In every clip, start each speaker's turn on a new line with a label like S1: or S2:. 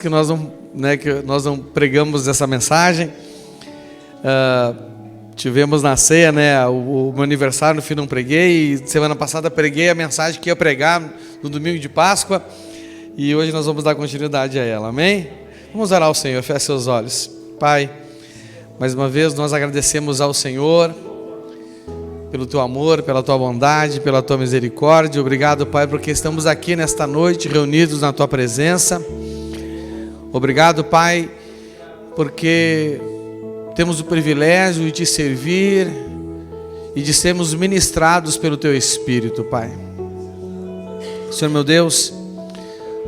S1: que nós não pregamos essa mensagem. Tivemos na ceia, o meu aniversário, no fim não preguei, e semana passada preguei a mensagem que ia pregar no domingo de Páscoa, e hoje nós vamos dar continuidade a ela, amém? Vamos orar ao Senhor, feche seus olhos. Pai, mais uma vez nós agradecemos ao Senhor pelo Teu amor, pela Tua bondade, pela Tua misericórdia. Obrigado, Pai, porque estamos aqui nesta noite reunidos na Tua presença. Obrigado, Pai, porque temos o privilégio de Te servir e de sermos ministrados pelo Teu Espírito, Pai. Senhor meu Deus,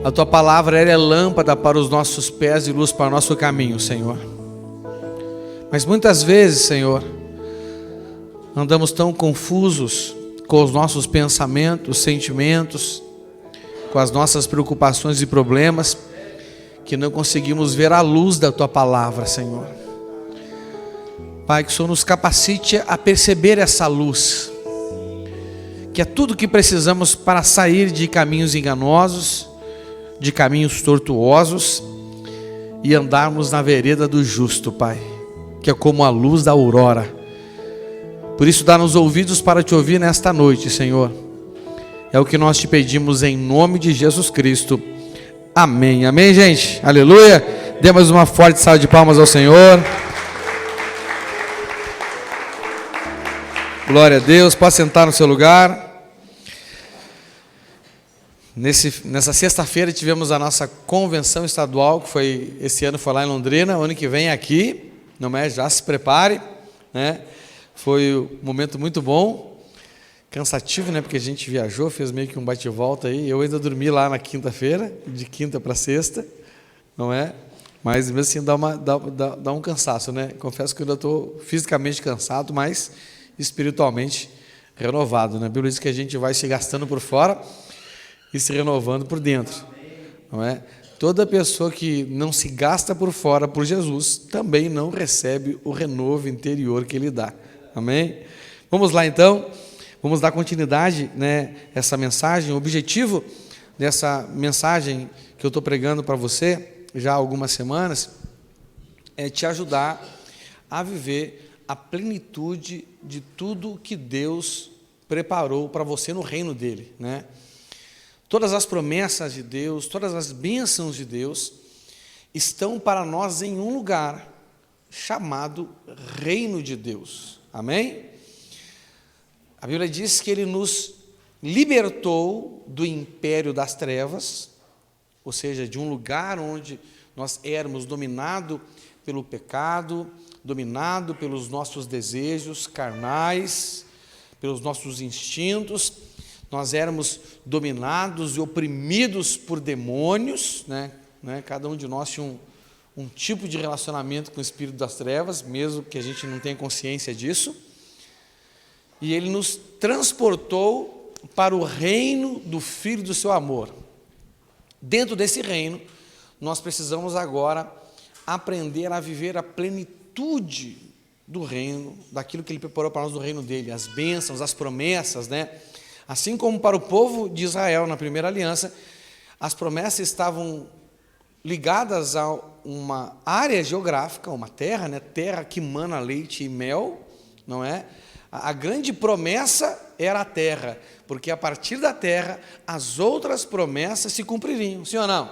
S1: a Tua palavra é lâmpada para os nossos pés e luz para o nosso caminho, Senhor. Mas muitas vezes, Senhor, andamos tão confusos com os nossos pensamentos, sentimentos, com as nossas preocupações e problemas, que não conseguimos ver a luz da Tua palavra, Senhor. Pai, que o Senhor nos capacite a perceber essa luz, que é tudo que precisamos para sair de caminhos enganosos, de caminhos tortuosos, e andarmos na vereda do justo, Pai, que é como a luz da aurora. Por isso, dá-nos ouvidos para Te ouvir nesta noite, Senhor. É o que nós Te pedimos em nome de Jesus Cristo. Amém. Amém, gente? Aleluia. Dê mais uma forte salva de palmas ao Senhor. Glória a Deus. Pode sentar no seu lugar. Nessa sexta-feira tivemos a nossa convenção estadual, que esse ano foi lá em Londrina. O ano que vem aqui, não é? Já se prepare, né? Foi um momento muito bom. Cansativo, né? Porque a gente viajou, fez meio que um bate-volta aí. Eu ainda dormi lá na quinta-feira, de quinta para sexta, não é? Mas mesmo assim dá um cansaço, né? Confesso que eu ainda estou fisicamente cansado, mas espiritualmente renovado, né? A Bíblia diz que a gente vai se gastando por fora e se renovando por dentro, não é? Toda pessoa que não se gasta por fora por Jesus também não recebe o renovo interior que Ele dá. Amém? Vamos lá então. Vamos dar continuidade, essa mensagem. O objetivo dessa mensagem que eu estou pregando para você já há algumas semanas é te ajudar a viver a plenitude de tudo que Deus preparou para você no reino dele, né? Todas as promessas de Deus, todas as bênçãos de Deus estão para nós em um lugar chamado Reino de Deus. Amém? A Bíblia diz que Ele nos libertou do império das trevas, ou seja, de um lugar onde nós éramos dominados pelo pecado, dominados pelos nossos desejos carnais, pelos nossos instintos. Nós éramos dominados e oprimidos por demônios, né? Cada um de nós tinha um tipo de relacionamento com o espírito das trevas, mesmo que a gente não tenha consciência disso. E Ele nos transportou para o reino do Filho do seu amor. Dentro desse reino, nós precisamos agora aprender a viver a plenitude do reino, daquilo que Ele preparou para nós no reino dEle, as bênçãos, as promessas, né? Assim como para o povo de Israel na primeira aliança, as promessas estavam ligadas a uma área geográfica, uma terra, né? Terra que mana leite e mel, não é? A grande promessa era a terra, porque a partir da terra as outras promessas se cumpririam, sim ou não?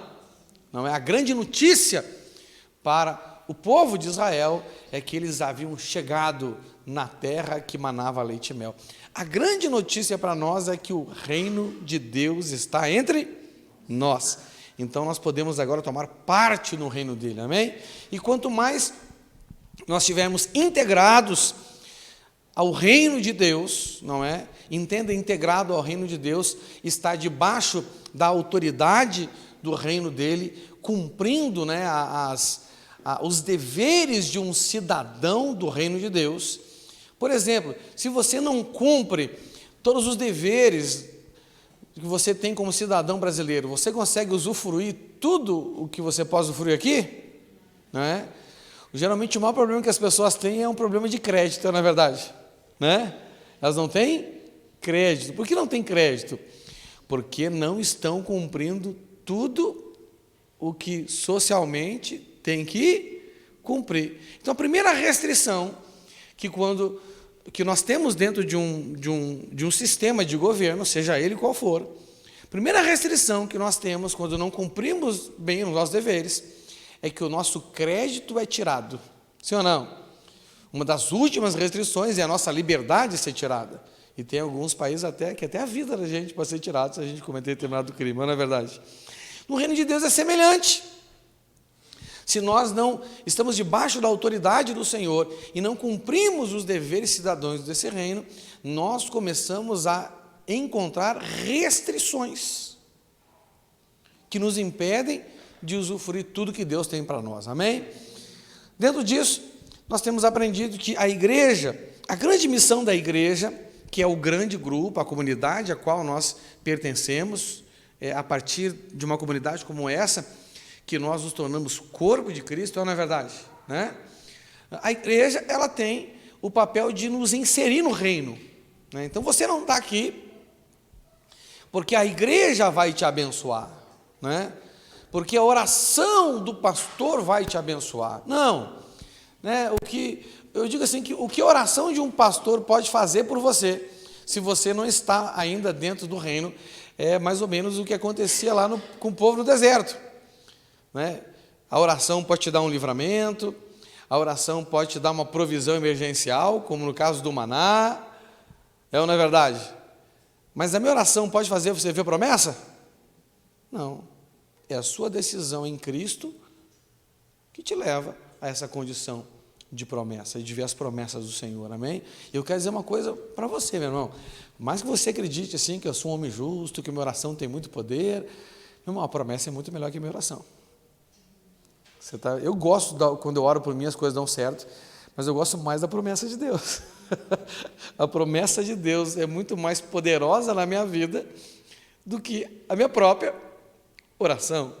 S1: Não é? A grande notícia para o povo de Israel é que eles haviam chegado na terra que manava leite e mel. A grande notícia para nós é que o reino de Deus está entre nós. Então nós podemos agora tomar parte no reino dele, amém? E quanto mais nós estivermos integrados ao reino de Deus, não é? Entenda, integrado ao reino de Deus, está debaixo da autoridade do reino dele, cumprindo, os deveres de um cidadão do reino de Deus. Por exemplo, se você não cumpre todos os deveres que você tem como cidadão brasileiro, você consegue usufruir tudo o que você pode usufruir aqui? Não é? Geralmente o maior problema que as pessoas têm é um problema de crédito, não é verdade? Né? Elas não têm crédito. Por que não têm crédito? Porque não estão cumprindo tudo o que socialmente tem que cumprir. Então, a primeira restrição que nós temos dentro de um sistema de governo, seja ele qual for, a primeira restrição que nós temos quando não cumprimos bem os nossos deveres é que o nosso crédito é tirado. Sim ou não? Uma das últimas restrições é a nossa liberdade ser tirada. E tem alguns países que até a vida da gente pode ser tirada se a gente cometer determinado crime, não é verdade? No reino de Deus é semelhante. Se nós não estamos debaixo da autoridade do Senhor e não cumprimos os deveres cidadãos desse reino, nós começamos a encontrar restrições que nos impedem de usufruir tudo que Deus tem para nós, amém? Dentro disso, nós temos aprendido que a igreja, a grande missão da igreja, que é o grande grupo, a comunidade a qual nós pertencemos, a partir de uma comunidade como essa, que nós nos tornamos corpo de Cristo, não é verdade? Né? A igreja, ela tem o papel de nos inserir no reino. Né? Então, você não está aqui porque a igreja vai te abençoar, né? Porque a oração do pastor vai te abençoar. Não. Né? Eu digo assim, que o que a oração de um pastor pode fazer por você, se você não está ainda dentro do reino, é mais ou menos o que acontecia lá com o povo no deserto. Né? A oração pode te dar um livramento, a oração pode te dar uma provisão emergencial, como no caso do maná, ou não é verdade? Mas a minha oração pode fazer você ver promessa? Não, é a sua decisão em Cristo que te leva a essa condição de promessa, e de ver as promessas do Senhor, amém? Eu quero dizer uma coisa para você, meu irmão, mais que você acredite assim, que eu sou um homem justo, que minha oração tem muito poder, meu irmão, a promessa é muito melhor que a minha oração. Eu gosto, quando eu oro por mim, as coisas dão certo, mas eu gosto mais da promessa de Deus. A promessa de Deus é muito mais poderosa na minha vida do que a minha própria oração,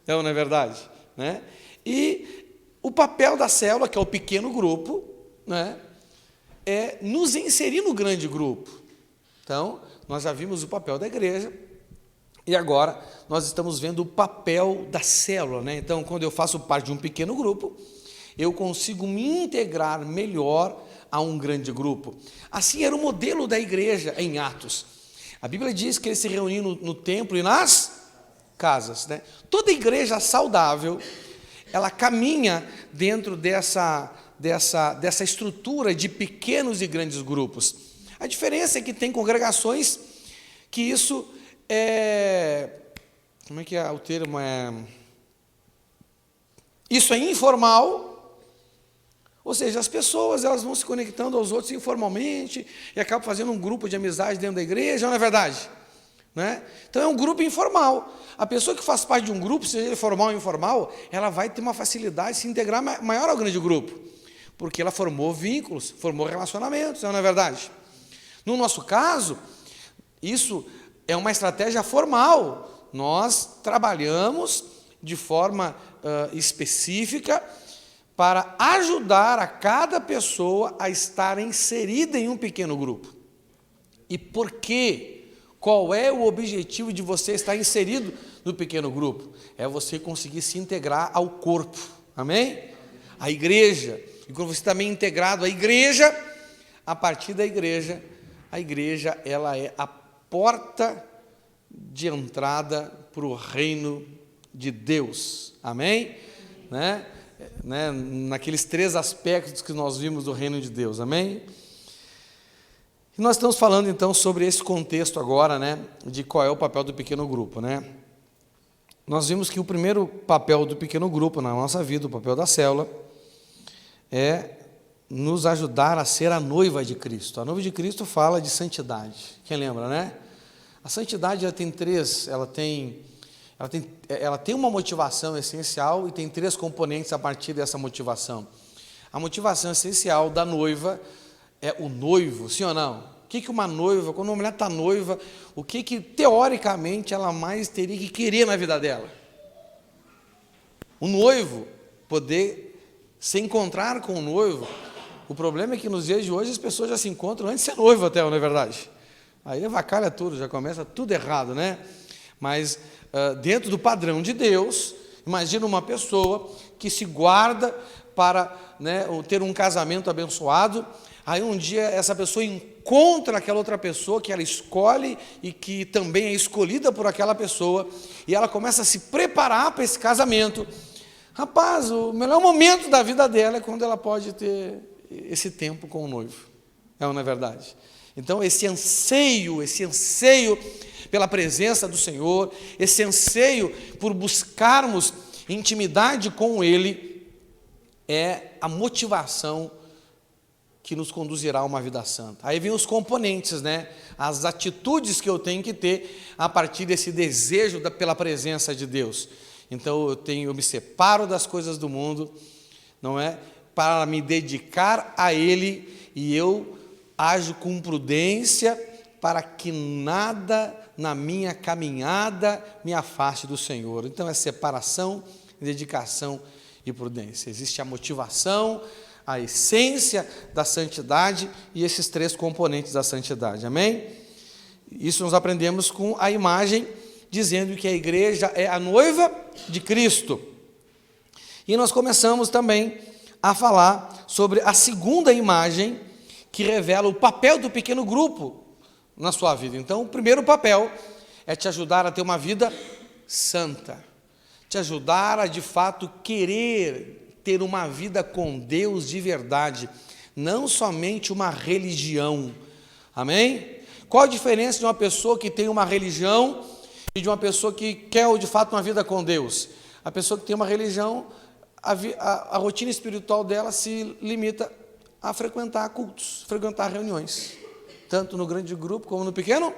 S1: não é verdade? Né? E o papel da célula, que é o pequeno grupo, né, é nos inserir no grande grupo. Então, nós já vimos o papel da igreja, e agora nós estamos vendo o papel da célula. Né? Então, quando eu faço parte de um pequeno grupo, eu consigo me integrar melhor a um grande grupo. Assim era o modelo da igreja em Atos. A Bíblia diz que eles se reuniam no templo e nas casas. Né? Toda igreja saudável, ela caminha dentro dessa estrutura de pequenos e grandes grupos. A diferença é que tem congregações que isso como é que é o termo? Isso é informal, ou seja, as pessoas elas vão se conectando aos outros informalmente e acabam fazendo um grupo de amizade dentro da igreja, não é verdade? Né? Então é um grupo informal. A pessoa que faz parte de um grupo, seja ele formal ou informal, ela vai ter uma facilidade de se integrar maior ao grande grupo, porque ela formou vínculos, formou relacionamentos, não é verdade? No nosso caso, isso é uma estratégia formal. Nós trabalhamos de forma específica para ajudar a cada pessoa a estar inserida em um pequeno grupo. E por quê? Qual é o objetivo de você estar inserido no pequeno grupo? É você conseguir se integrar ao corpo, amém? A igreja. E quando você está bem integrado à igreja, a partir da igreja, a igreja ela é a porta de entrada para o reino de Deus, amém? Né? Naqueles 3 aspectos que nós vimos do reino de Deus, amém? E nós estamos falando então sobre esse contexto agora, né, de qual é o papel do pequeno grupo, né? Nós vimos que o primeiro papel do pequeno grupo na nossa vida, o papel da célula, é nos ajudar a ser a noiva de Cristo. A noiva de Cristo fala de santidade. Quem lembra, né? A santidade ela tem uma motivação essencial e tem 3 componentes a partir dessa motivação. A motivação essencial da noiva é o noivo, sim ou não? O que uma noiva, quando uma mulher está noiva, o que teoricamente ela mais teria que querer na vida dela? O noivo, poder se encontrar com o noivo. O problema é que nos dias de hoje as pessoas já se encontram antes de ser noivo até, não é verdade? Aí avacalha tudo, já começa tudo errado, né? Mas dentro do padrão de Deus, Imagina uma pessoa que se guarda para, ter um casamento abençoado. Aí um dia essa pessoa encontra aquela outra pessoa que ela escolhe e que também é escolhida por aquela pessoa, e ela começa a se preparar para esse casamento. Rapaz, o melhor momento da vida dela é quando ela pode ter esse tempo com o noivo. É ou não é verdade? Então esse anseio pela presença do Senhor, esse anseio por buscarmos intimidade com Ele, é a motivação que nos conduzirá a uma vida santa. Aí vem os componentes, as atitudes que eu tenho que ter a partir desse desejo pela presença de Deus. Então eu me separo das coisas do mundo, não é? Para me dedicar a Ele, e eu ajo com prudência para que nada na minha caminhada me afaste do Senhor. Então é separação, dedicação e prudência. Existe a motivação, a essência da santidade e esses três componentes da santidade, amém? Isso nós aprendemos com a imagem, dizendo que a igreja é a noiva de Cristo. E nós começamos também a falar sobre a segunda imagem, que revela o papel do pequeno grupo na sua vida. Então, o primeiro papel é te ajudar a ter uma vida santa, te ajudar a, de fato, querer ter uma vida com Deus de verdade, não somente uma religião, amém? Qual a diferença de uma pessoa que tem uma religião e de uma pessoa que quer, de fato, uma vida com Deus? A pessoa que tem uma religião, a rotina espiritual dela se limita a frequentar cultos, frequentar reuniões, tanto no grande grupo como no pequeno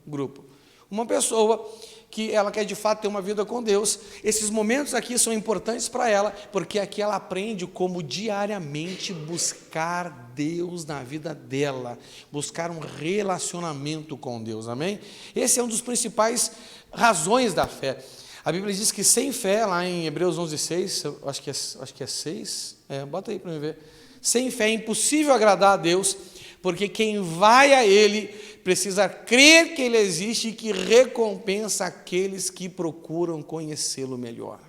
S1: grupo. Uma pessoa que ela quer de fato ter uma vida com Deus, esses momentos aqui são importantes para ela, porque aqui ela aprende como diariamente buscar Deus na vida dela, buscar um relacionamento com Deus, amém? Esse é um dos principais razões da fé. A Bíblia diz que sem fé, lá em Hebreus 11:6, acho que é 6, bota aí para mim ver. Sem fé é impossível agradar a Deus, porque quem vai a Ele precisa crer que Ele existe e que recompensa aqueles que procuram conhecê-lo melhor.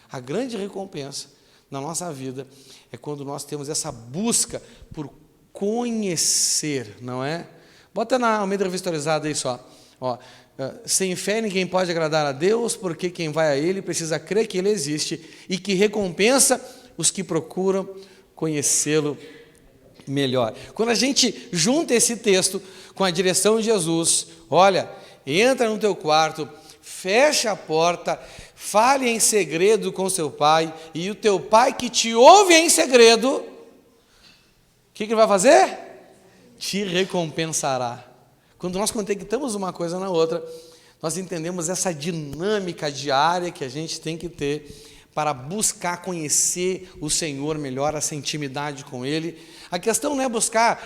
S1: A grande recompensa na nossa vida é quando nós temos essa busca por conhecer, não é? Bota na Almeida Revista Atualizada aí só. Sem fé ninguém pode agradar a Deus, porque quem vai a Ele precisa crer que Ele existe e que recompensa os que procuram conhecê-lo melhor. Quando a gente junta esse texto com a direção de Jesus, olha, entra no teu quarto, fecha a porta, fale em segredo com seu pai, e o teu pai que te ouve em segredo, o que ele vai fazer? Te recompensará. Quando nós conectamos uma coisa na outra, nós entendemos essa dinâmica diária que a gente tem que ter para buscar conhecer o Senhor melhor, essa intimidade com Ele. A questão não é buscar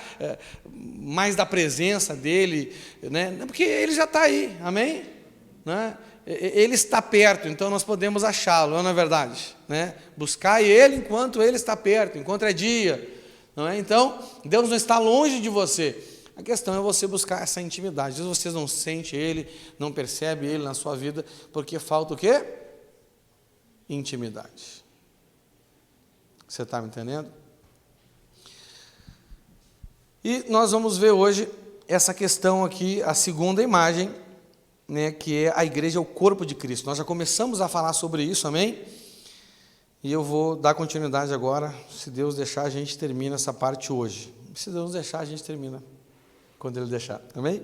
S1: mais da presença dEle, porque Ele já está aí, amém? Ele está perto, então nós podemos achá-lo, não é verdade? Buscar Ele enquanto Ele está perto, enquanto é dia, não é? Então, Deus não está longe de você. A questão é você buscar essa intimidade. Às vezes você não sente Ele, não percebe Ele na sua vida, porque falta o quê? Intimidade. Você está me entendendo? E nós vamos ver hoje essa questão aqui, a segunda imagem, que é a igreja, o corpo de Cristo. Nós já começamos a falar sobre isso, amém? E eu vou dar continuidade agora. Se Deus deixar, a gente termina essa parte hoje. Se Deus deixar, a gente termina quando Ele deixar, amém?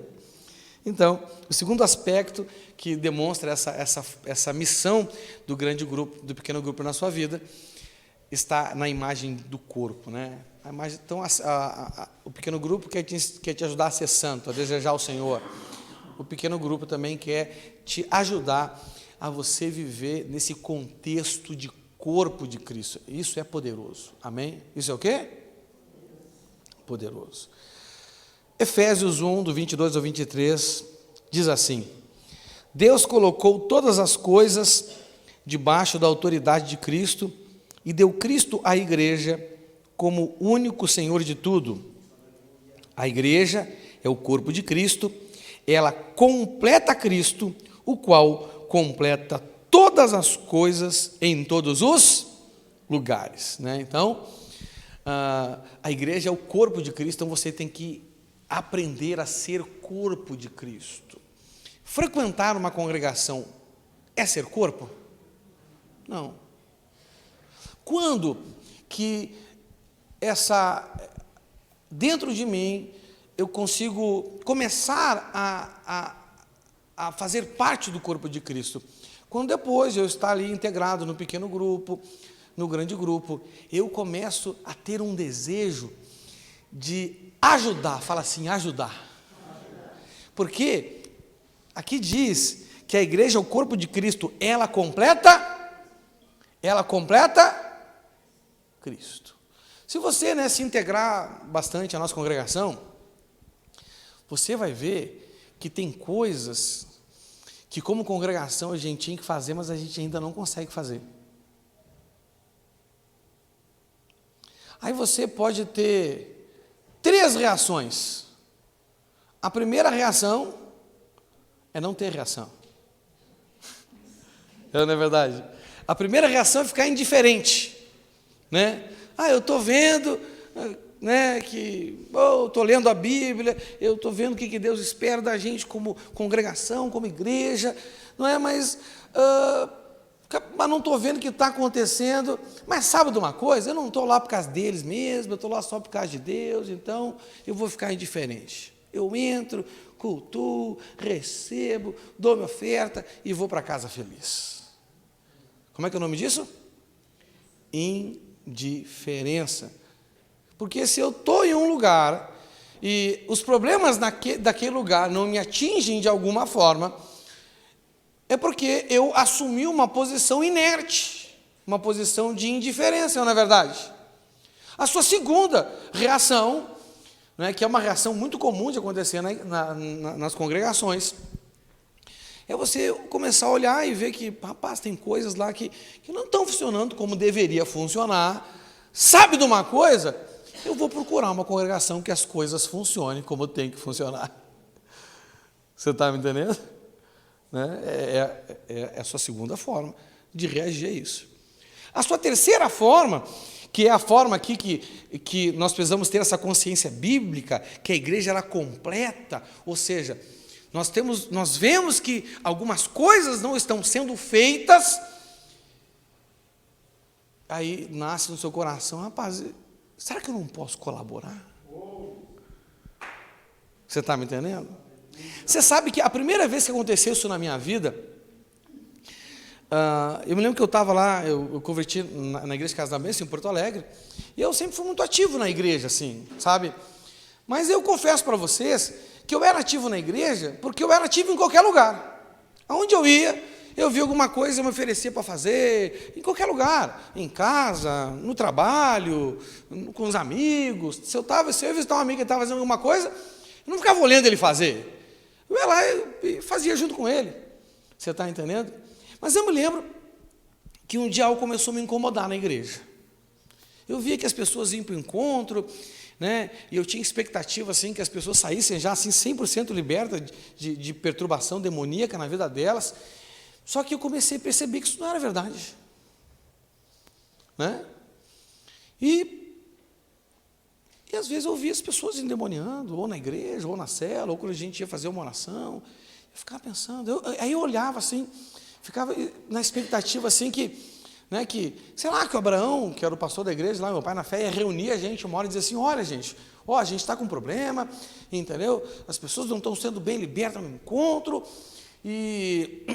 S1: Então, o segundo aspecto que demonstra essa missão do grande grupo, do pequeno grupo na sua vida, está na imagem do corpo, A imagem, então, o pequeno grupo quer te ajudar a ser santo, a desejar o Senhor. O pequeno grupo também quer te ajudar a você viver nesse contexto de corpo de Cristo. Isso é poderoso, amém? Isso é o quê? Poderoso. Efésios 1, do 22 ao 23, diz assim: Deus colocou todas as coisas debaixo da autoridade de Cristo e deu Cristo à igreja como único Senhor de tudo. A igreja é o corpo de Cristo, ela completa Cristo, o qual completa todas as coisas em todos os lugares, né? Então, a igreja é o corpo de Cristo, então você tem que aprender a ser corpo de Cristo. Frequentar uma congregação é ser corpo? Não. Quando que dentro de mim, eu consigo começar a fazer parte do corpo de Cristo? Quando depois eu estar ali integrado no pequeno grupo, no grande grupo, eu começo a ter um desejo de ajudar, fala assim, ajudar. Porque aqui diz que a igreja é o corpo de Cristo, ela completa Cristo. Se você, se integrar bastante à nossa congregação, você vai ver que tem coisas que como congregação a gente tinha que fazer, mas a gente ainda não consegue fazer. Aí você pode ter 3 reações. A primeira reação é não ter reação. Não é verdade? A primeira reação é ficar indiferente, né? Eu estou vendo, né, que estou lendo a Bíblia, eu estou vendo o que Deus espera da gente como congregação, como igreja, não é? Mas não estou vendo o que está acontecendo. Mas sabe de uma coisa? Eu não estou lá por causa deles mesmo, eu estou lá só por causa de Deus, então eu vou ficar indiferente. Eu entro, cultuo, recebo, dou minha oferta e vou para casa feliz. Como é que é o nome disso? Indiferença. Porque se eu estou em um lugar e os problemas daquele lugar não me atingem de alguma forma, é porque eu assumi uma posição inerte, uma posição de indiferença, não é verdade? A sua segunda reação, que é uma reação muito comum de acontecer nas congregações, é você começar a olhar e ver que, rapaz, tem coisas lá que não estão funcionando como deveria funcionar. Sabe de uma coisa? Eu vou procurar uma congregação que as coisas funcionem como tem que funcionar. Você está me entendendo? É a sua segunda forma de reagir a isso. A sua terceira forma, que é a forma aqui que nós precisamos ter essa consciência bíblica, que a igreja ela completa, ou seja, nós vemos que algumas coisas não estão sendo feitas, aí nasce no seu coração, rapaz, será que eu não posso colaborar? Você está me entendendo? Você sabe que a primeira vez que aconteceu isso na minha vida, eu me lembro que eu estava lá, eu converti na igreja Casa da Bênção, em Porto Alegre, e eu sempre fui muito ativo na igreja, assim, sabe? Mas eu confesso para vocês que eu era ativo na igreja, porque eu era ativo em qualquer lugar. Aonde eu ia, eu via alguma coisa, eu me oferecia para fazer, em qualquer lugar, em casa, no trabalho, com os amigos. Se eu ia visitar um amigo que estava fazendo alguma coisa, eu não ficava olhando ele fazer. Eu ia lá e fazia junto com ele. Você está entendendo? Mas eu me lembro que um dia algo começou a me incomodar na igreja. Eu via que as pessoas iam para o encontro, e eu tinha expectativa assim, que as pessoas saíssem já assim, 100% libertas de perturbação demoníaca na vida delas. Só que eu comecei a perceber que isso não era verdade. E às vezes eu via as pessoas endemoniando, ou na igreja, ou na cela, ou quando a gente ia fazer uma oração. Eu ficava pensando, aí eu olhava assim, ficava na expectativa assim que, sei lá, que o Abraão, que era o pastor da igreja lá, meu pai na fé, ia reunir a gente uma hora e dizer assim, olha gente, a gente está com um problema, entendeu? As pessoas não estão sendo bem libertas no encontro, e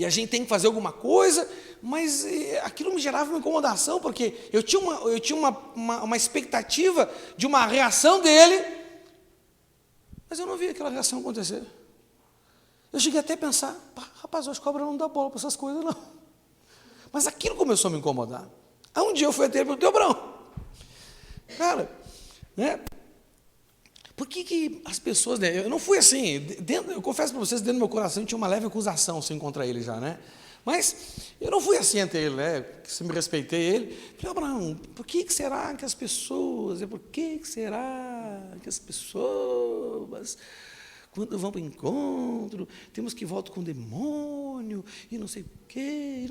S1: a gente tem que fazer alguma coisa, mas aquilo me gerava uma incomodação, porque eu tinha uma expectativa de uma reação dele, mas eu não vi aquela reação acontecer. Eu cheguei até a pensar, rapaz, eu acho que o Abraão não dá bola para essas coisas, não. Mas aquilo começou a me incomodar. Aí um dia eu fui até ele e perguntei, Abraão, cara, por que as pessoas, eu não fui assim, eu confesso para vocês, dentro do meu coração tinha uma leve acusação assim, contra ele já, mas eu não fui assim ante ele, que se me respeitei ele. Falei, Abraão, por que será que as pessoas quando vão para o encontro, temos que voltar com o demônio, e não sei o quê,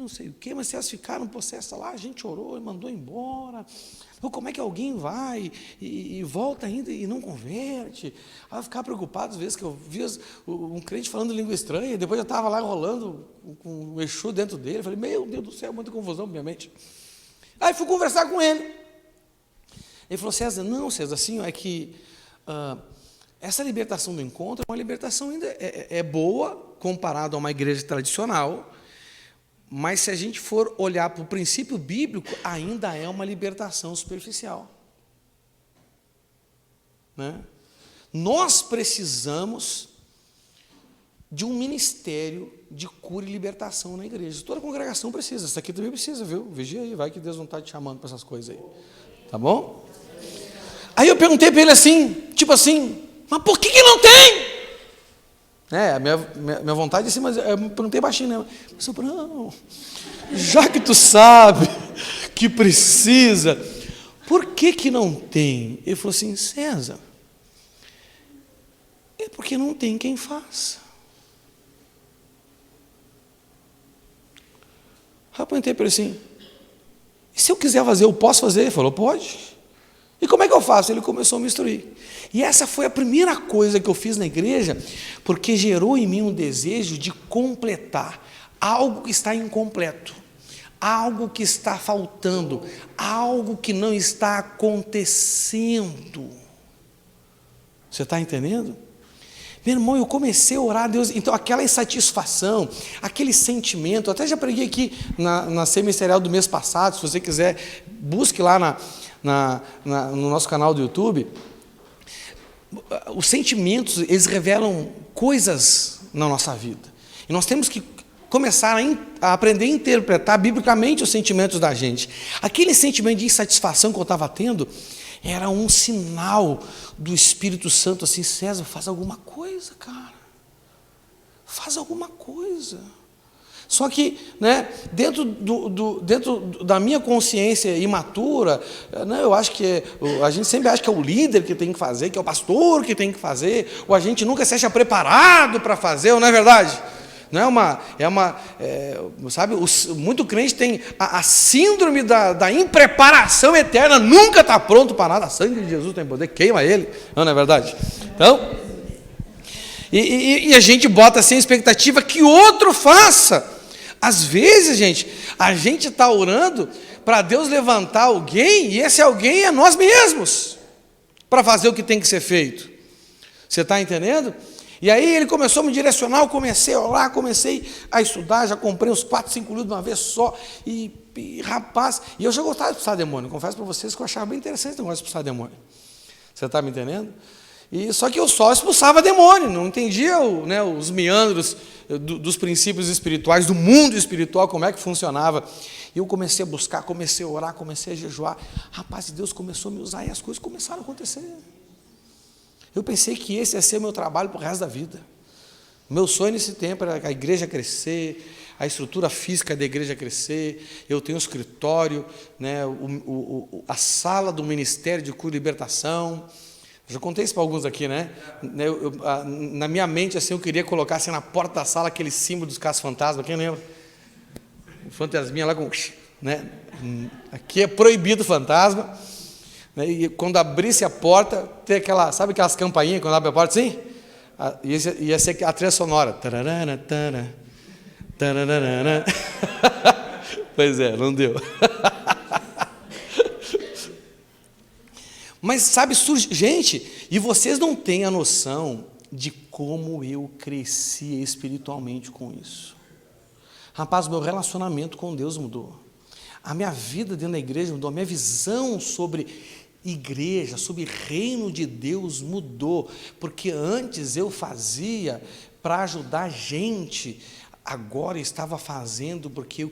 S1: mas se elas ficaram possessas lá, a gente orou e mandou embora. Ou como é que alguém vai e volta ainda e não converte? Aí eu ficava preocupado às vezes que eu via um crente falando língua estranha, e depois eu estava lá enrolando com o Exu dentro dele. Eu falei, meu Deus do céu, muita confusão na minha mente. Aí fui conversar com ele. Ele falou, César, assim, é que essa libertação do encontro é uma libertação ainda boa, comparado a uma igreja tradicional, mas se a gente for olhar para o princípio bíblico, ainda é uma libertação superficial. Né? Nós precisamos de um ministério de cura e libertação na igreja. Toda a congregação precisa, essa aqui também precisa, viu? Vigia aí, vai que Deus não está te chamando para essas coisas aí. Tá bom? Aí eu perguntei para ele assim, tipo assim, mas por que não tem? A minha vontade é assim, mas eu perguntei baixinho, né? Mas eu falei, não, já que tu sabe que precisa, por que não tem? Ele falou assim, César, é porque não tem quem faça. Aí eu perguntei para ele assim, e se eu quiser fazer, eu posso fazer? Ele falou, pode. E como é que eu faço? Ele começou a me instruir. E essa foi a primeira coisa que eu fiz na igreja, porque gerou em mim um desejo de completar algo que está incompleto, algo que está faltando, algo que não está acontecendo. Você está entendendo? Meu irmão, eu comecei a orar a Deus, então aquela insatisfação, aquele sentimento, eu até já preguei aqui na semestérial do mês passado, se você quiser, busque lá no nosso canal do YouTube. Os sentimentos, eles revelam coisas na nossa vida, e nós temos que começar a aprender a interpretar biblicamente os sentimentos da gente. Aquele sentimento de insatisfação que eu estava tendo, era um sinal do Espírito Santo, assim, César, faz alguma coisa, cara, faz alguma coisa. Só que, né, dentro da minha consciência imatura, né, eu acho que a gente sempre acha que é o líder que tem que fazer, que é o pastor que tem que fazer, ou a gente nunca se acha preparado para fazer, ou não é verdade? Não sabe, muito crente tem a síndrome da impreparação eterna, nunca está pronto para nada, sangue de Jesus tem poder, queima ele, não é verdade? Então, e a gente bota assim a expectativa que outro faça. Às vezes, gente, a gente está orando para Deus levantar alguém, e esse alguém é nós mesmos, para fazer o que tem que ser feito. Você está entendendo? E aí ele começou a me direcionar, eu comecei a orar, comecei a estudar, já comprei uns 4, 5 livros de uma vez só, e rapaz, e eu já gostava de expulsar demônio, confesso para vocês que eu achava bem interessante o negócio de expulsar demônio. Você está me entendendo? E só que eu só expulsava demônio, não entendia os meandros dos princípios espirituais, do mundo espiritual, como é que funcionava. E eu comecei a buscar, comecei a orar, comecei a jejuar. Rapaz, Deus começou a me usar e as coisas começaram a acontecer. Eu pensei que esse ia ser o meu trabalho para o resto da vida. Meu sonho nesse tempo era a igreja crescer, a estrutura física da igreja crescer. Eu tenho um escritório, né, a sala do Ministério de Cura e Libertação. Já contei isso para alguns aqui, né? Na minha mente, assim, eu queria colocar assim, na porta da sala aquele símbolo dos caça-fantasma, quem lembra? O fantasminha lá com... Né? Aqui é proibido fantasma. Né? E quando abrisse a porta, tem aquela... Sabe aquelas campainhas quando abre a porta assim? Ia ser a trilha sonora. Tararana, tarana, tararana. Pois é, não deu. Mas sabe, gente, e vocês não têm a noção de como eu cresci espiritualmente com isso. Rapaz, meu relacionamento com Deus mudou. A minha vida dentro da igreja mudou. A minha visão sobre igreja, sobre reino de Deus mudou. Porque antes eu fazia para ajudar a gente, agora eu estava fazendo porque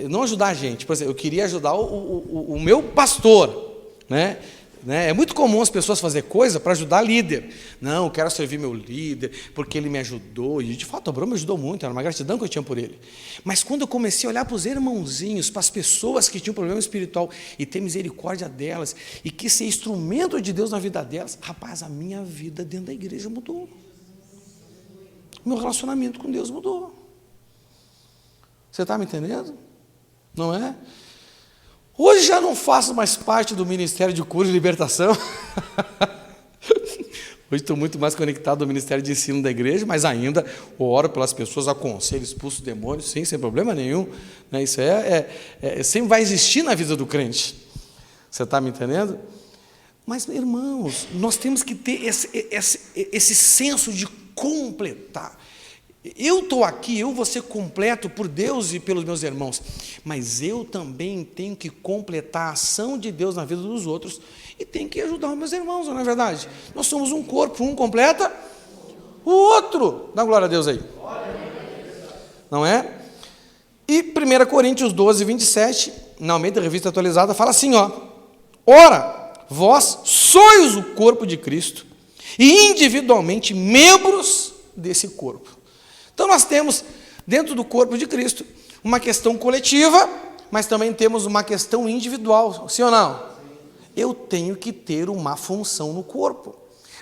S1: não ajudar a gente. Por exemplo, eu queria ajudar o meu pastor, né? né? É muito comum as pessoas fazer coisa para ajudar líder. Não, eu quero servir meu líder, porque ele me ajudou. E de fato, Abraão me ajudou muito, era uma gratidão que eu tinha por ele. Mas quando eu comecei a olhar para os irmãozinhos, para as pessoas que tinham problema espiritual, e ter misericórdia delas, e quis ser instrumento de Deus na vida delas, rapaz, a minha vida dentro da igreja mudou. Meu relacionamento com Deus mudou. Você está me entendendo? Não é? Hoje já não faço mais parte do Ministério de Cura e Libertação. Hoje estou muito mais conectado ao Ministério de Ensino da igreja, mas ainda oro pelas pessoas, aconselho, expulso demônios, sim, sem problema nenhum. Né? Isso sempre vai existir na vida do crente. Você está me entendendo? Mas, irmãos, nós temos que ter esse senso de completar. Eu estou aqui, eu vou ser completo por Deus e pelos meus irmãos, mas eu também tenho que completar a ação de Deus na vida dos outros e tenho que ajudar os meus irmãos, não é verdade? Nós somos um corpo, um completa o outro. Dá glória a Deus aí. Não é? E 1 Coríntios 12, 27, na Almeida Revista Atualizada, fala assim, ó: ora, vós sois o corpo de Cristo e individualmente membros desse corpo. Então nós temos dentro do corpo de Cristo uma questão coletiva, mas também temos uma questão individual, sim ou não? Eu tenho que ter uma função no corpo.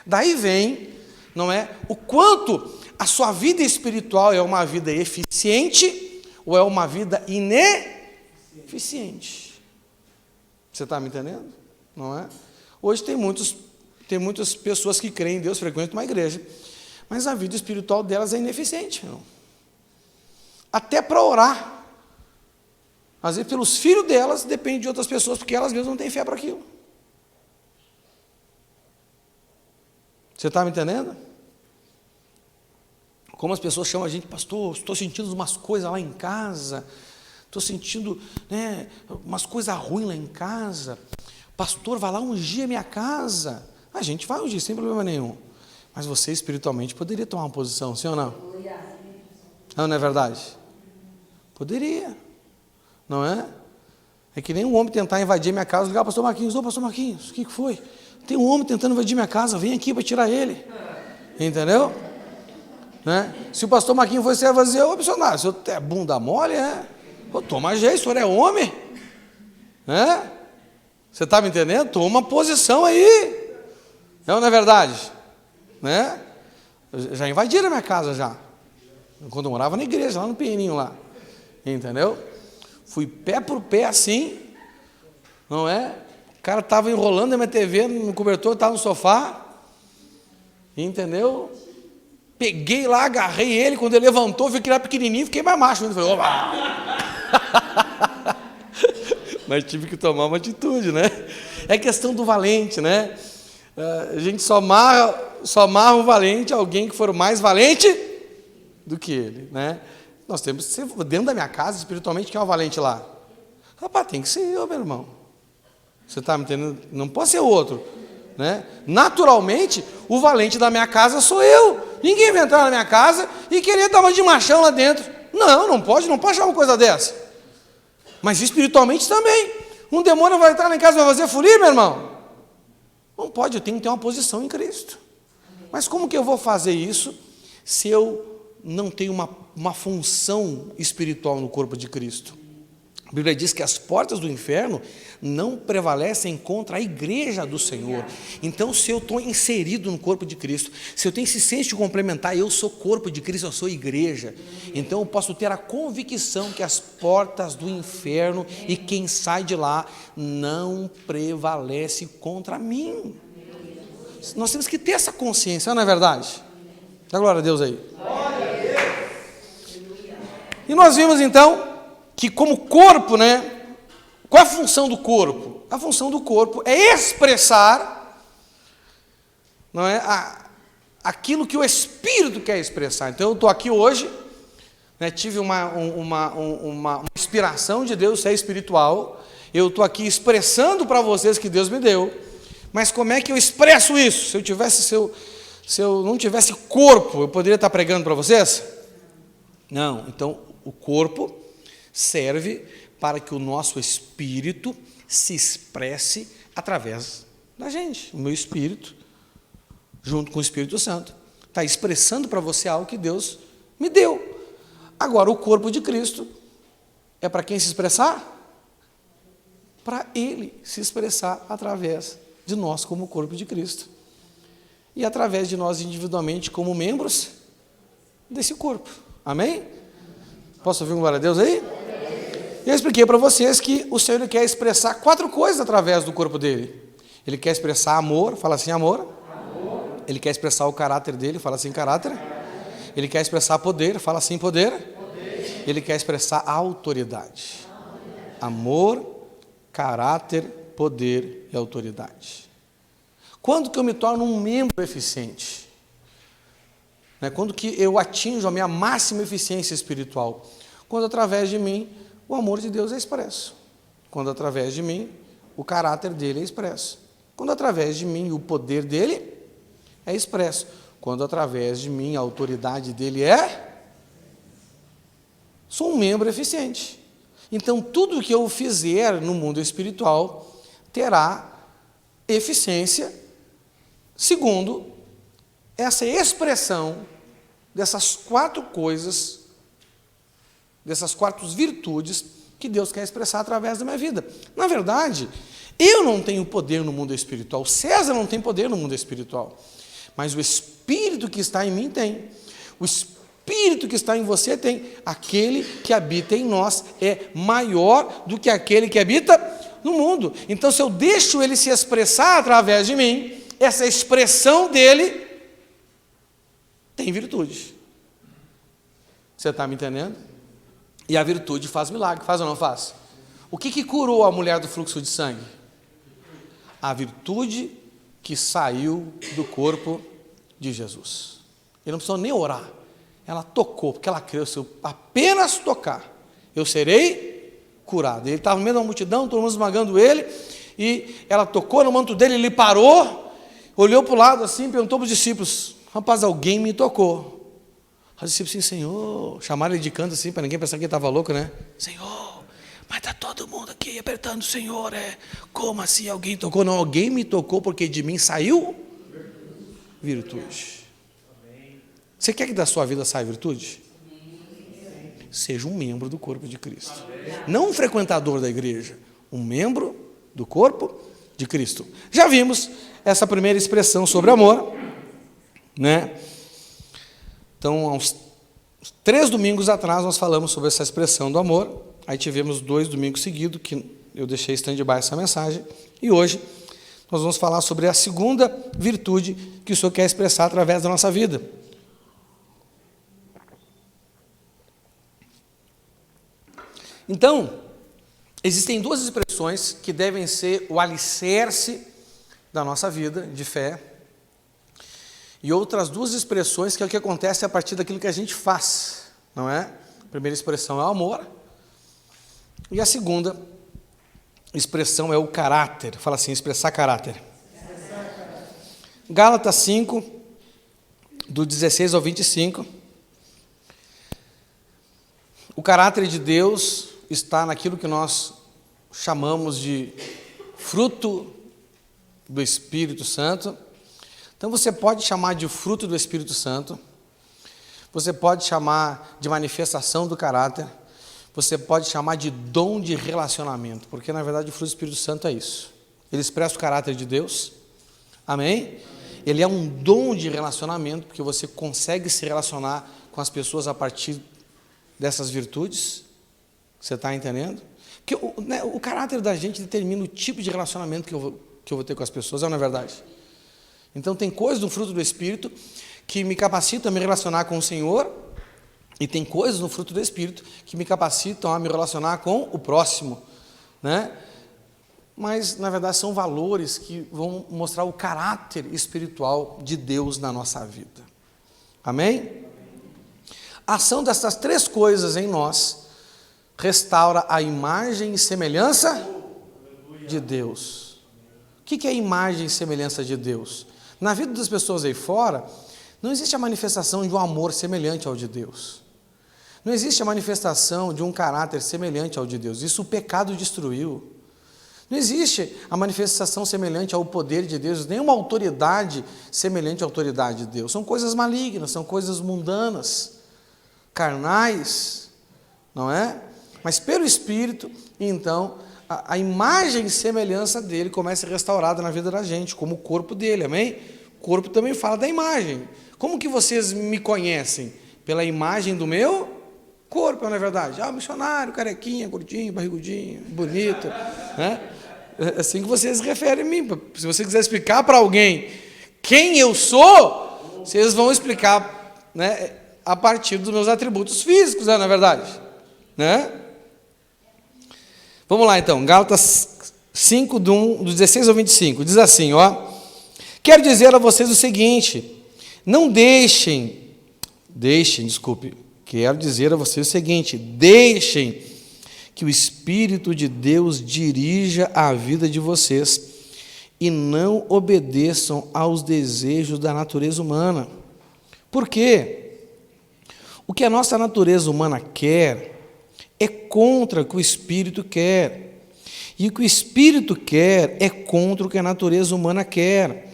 S1: Daí vem, não é, o quanto a sua vida espiritual é uma vida eficiente ou é uma vida ineficiente. Você está me entendendo? Não é? Hoje tem muitas pessoas que creem em Deus, frequentam uma igreja, mas a vida espiritual delas é ineficiente. Não? Até para orar. Às vezes, pelos filhos delas, depende de outras pessoas, porque elas mesmas não têm fé para aquilo. Você está me entendendo? Como as pessoas chamam a gente, pastor, estou sentindo umas coisas lá em casa, estou sentindo, né, umas coisas ruins lá em casa. Pastor, vai lá ungir a minha casa. A gente vai ungir, sem problema nenhum. Mas você espiritualmente poderia tomar uma posição, sim ou não? Não é verdade? Poderia. Não é? É que nem um homem tentar invadir minha casa, ligar para o pastor Marquinhos: ô pastor Marquinhos, o que foi? Tem um homem tentando invadir minha casa, vem aqui para tirar ele. Entendeu? Né? Se o pastor Marquinhos fosse fazer, ô missionário, o senhor é bunda mole, é? Pô, toma jeito, o senhor é homem. Né? Você está me entendendo? Toma posição aí. Não é verdade? Né? Já invadiram a minha casa já. Quando eu morava na igreja, lá no Pinheirinho lá. Entendeu? Fui pé por pé assim, não é? O cara estava enrolando a minha TV no cobertor, estava no sofá. Entendeu? Peguei lá, agarrei ele, quando ele levantou, vi que ele era pequenininho, fiquei mais macho. Falei, opa! Mas tive que tomar uma atitude, né? É questão do valente, né? A gente só amarra o valente, alguém que for mais valente do que ele, né? Nós temos que ser, dentro da minha casa, espiritualmente, quem é o valente lá? Rapaz, tem que ser eu, meu irmão. Você está me entendendo? Não pode ser outro, né? Naturalmente, o valente da minha casa sou eu. Ninguém vai entrar na minha casa e querer dar uma de machão lá dentro. Não pode achar uma coisa dessa. Mas espiritualmente também. Um demônio vai entrar lá em casa e vai fazer folia, meu irmão? Não pode, eu tenho que ter uma posição em Cristo. Mas como que eu vou fazer isso se eu não tenho uma função espiritual no corpo de Cristo? A Bíblia diz que as portas do inferno não prevalecem contra a igreja do Senhor. Então, se eu estou inserido no corpo de Cristo, se eu tenho esse senso de complementar, eu sou corpo de Cristo, eu sou igreja, então eu posso ter a convicção que as portas do inferno e quem sai de lá não prevalece contra mim. Nós temos que ter essa consciência, não é verdade? Dá glória a Deus aí. E nós vimos então que como corpo, né? Qual é a função do corpo? A função do corpo é expressar, não é, aquilo que o Espírito quer expressar. Então eu estou aqui hoje, né, tive uma inspiração de Deus, é espiritual. Eu estou aqui expressando para vocês que Deus me deu. Mas como é que eu expresso isso? Se eu não tivesse corpo, eu poderia estar pregando para vocês? Não. Então o corpo serve para que o nosso espírito se expresse através da gente. O meu espírito, junto com o Espírito Santo, está expressando para você algo que Deus me deu. Agora, o corpo de Cristo é para quem se expressar? Para Ele se expressar através de nós como corpo de Cristo. E através de nós individualmente como membros desse corpo. Amém? Posso ouvir um glória a Deus aí? Eu expliquei para vocês que o Senhor quer expressar 4 coisas através do corpo dele. Ele quer expressar amor, fala assim, amor. Ele quer expressar o caráter dele, fala assim, caráter. Ele quer expressar poder, fala assim, poder. Ele quer expressar autoridade. Amor, caráter, poder e autoridade. Quando que eu me torno um membro eficiente? Quando que eu atinjo a minha máxima eficiência espiritual? Quando através de mim o amor de Deus é expresso. Quando através de mim o caráter dele é expresso. Quando através de mim o poder dele é expresso. Quando através de mim a autoridade dele sou um membro eficiente. Então tudo que eu fizer no mundo espiritual terá eficiência segundo essa expressão dessas 4 coisas, dessas 4 virtudes que Deus quer expressar através da minha vida. Na verdade, eu não tenho poder no mundo espiritual, César não tem poder no mundo espiritual, mas o Espírito que está em mim tem. O Espírito que está em você tem. Aquele que habita em nós é maior do que aquele que habita no mundo. Então, se eu deixo ele se expressar através de mim, essa expressão dele tem virtude. Você está me entendendo? E a virtude faz milagre, faz ou não faz? O que curou a mulher do fluxo de sangue? A virtude que saiu do corpo de Jesus. Ele não precisou nem orar. Ela tocou, porque ela creu, se eu apenas tocar, eu serei curado. Ele estava no meio da multidão, todo mundo esmagando ele, e ela tocou no manto dele, ele parou, olhou para o lado assim, perguntou para os discípulos, rapaz, alguém me tocou. Os discípulos assim, Senhor, chamaram ele de canto assim, para ninguém pensar que ele estava louco, né? Senhor, mas está todo mundo aqui apertando o Senhor, como assim alguém tocou? Não, alguém me tocou porque de mim saiu virtude. Você quer que da sua vida saia virtude? Seja um membro do corpo de Cristo. Não um frequentador da igreja, um membro do corpo de Cristo. Já vimos essa primeira expressão sobre amor, né? Então, há uns 3 domingos atrás, nós falamos sobre essa expressão do amor. Aí tivemos 2 domingos seguidos, que eu deixei stand-by essa mensagem. E hoje, nós vamos falar sobre a segunda virtude que o Senhor quer expressar através da nossa vida. Então, existem 2 expressões que devem ser o alicerce da nossa vida de fé, e outras 2 expressões que é o que acontece a partir daquilo que a gente faz, não é? A primeira expressão é o amor, e a segunda expressão é o caráter. Fala assim, expressar caráter. Gálatas 5, do 16 ao 25. O caráter de Deus está naquilo que nós chamamos de fruto do Espírito Santo. Então você pode chamar de fruto do Espírito Santo, você pode chamar de manifestação do caráter, você pode chamar de dom de relacionamento, porque na verdade o fruto do Espírito Santo é isso. Ele expressa o caráter de Deus, amém? Ele é um dom de relacionamento, porque você consegue se relacionar com as pessoas a partir dessas virtudes. Você está entendendo? Porque o caráter da gente determina o tipo de relacionamento que eu vou ter com as pessoas, não é verdade? Então tem coisas do fruto do Espírito que me capacitam a me relacionar com o Senhor, e tem coisas no fruto do Espírito que me capacitam a me relacionar com o próximo, né? Mas na verdade são valores que vão mostrar o caráter espiritual de Deus na nossa vida. Amém? A ação dessas 3 coisas em nós restaura a imagem e semelhança de Deus. O que é a imagem e semelhança de Deus? Na vida das pessoas aí fora, não existe a manifestação de um amor semelhante ao de Deus. Não existe a manifestação de um caráter semelhante ao de Deus. Isso o pecado destruiu. Não existe a manifestação semelhante ao poder de Deus, nenhuma autoridade semelhante à autoridade de Deus. São coisas malignas, são coisas mundanas, carnais, não é? Mas pelo Espírito, então, a imagem e semelhança dele começa a ser restaurada na vida da gente, como o corpo dele, amém? O corpo também fala da imagem. Como que vocês me conhecem? Pela imagem do meu corpo, não é verdade? Missionário, carequinha, gordinho, barrigudinho, bonito, né? É assim que vocês se referem a mim. Se você quiser explicar para alguém quem eu sou, vocês vão explicar, né, a partir dos meus atributos físicos, não é verdade? Né? Vamos lá então, Gálatas 5, do 16 ao 25, diz assim, ó: quero dizer a vocês o seguinte, quero dizer a vocês o seguinte, deixem que o Espírito de Deus dirija a vida de vocês e não obedeçam aos desejos da natureza humana. Por quê? O que a nossa natureza humana quer é contra o que o Espírito quer. E o que o Espírito quer é contra o que a natureza humana quer.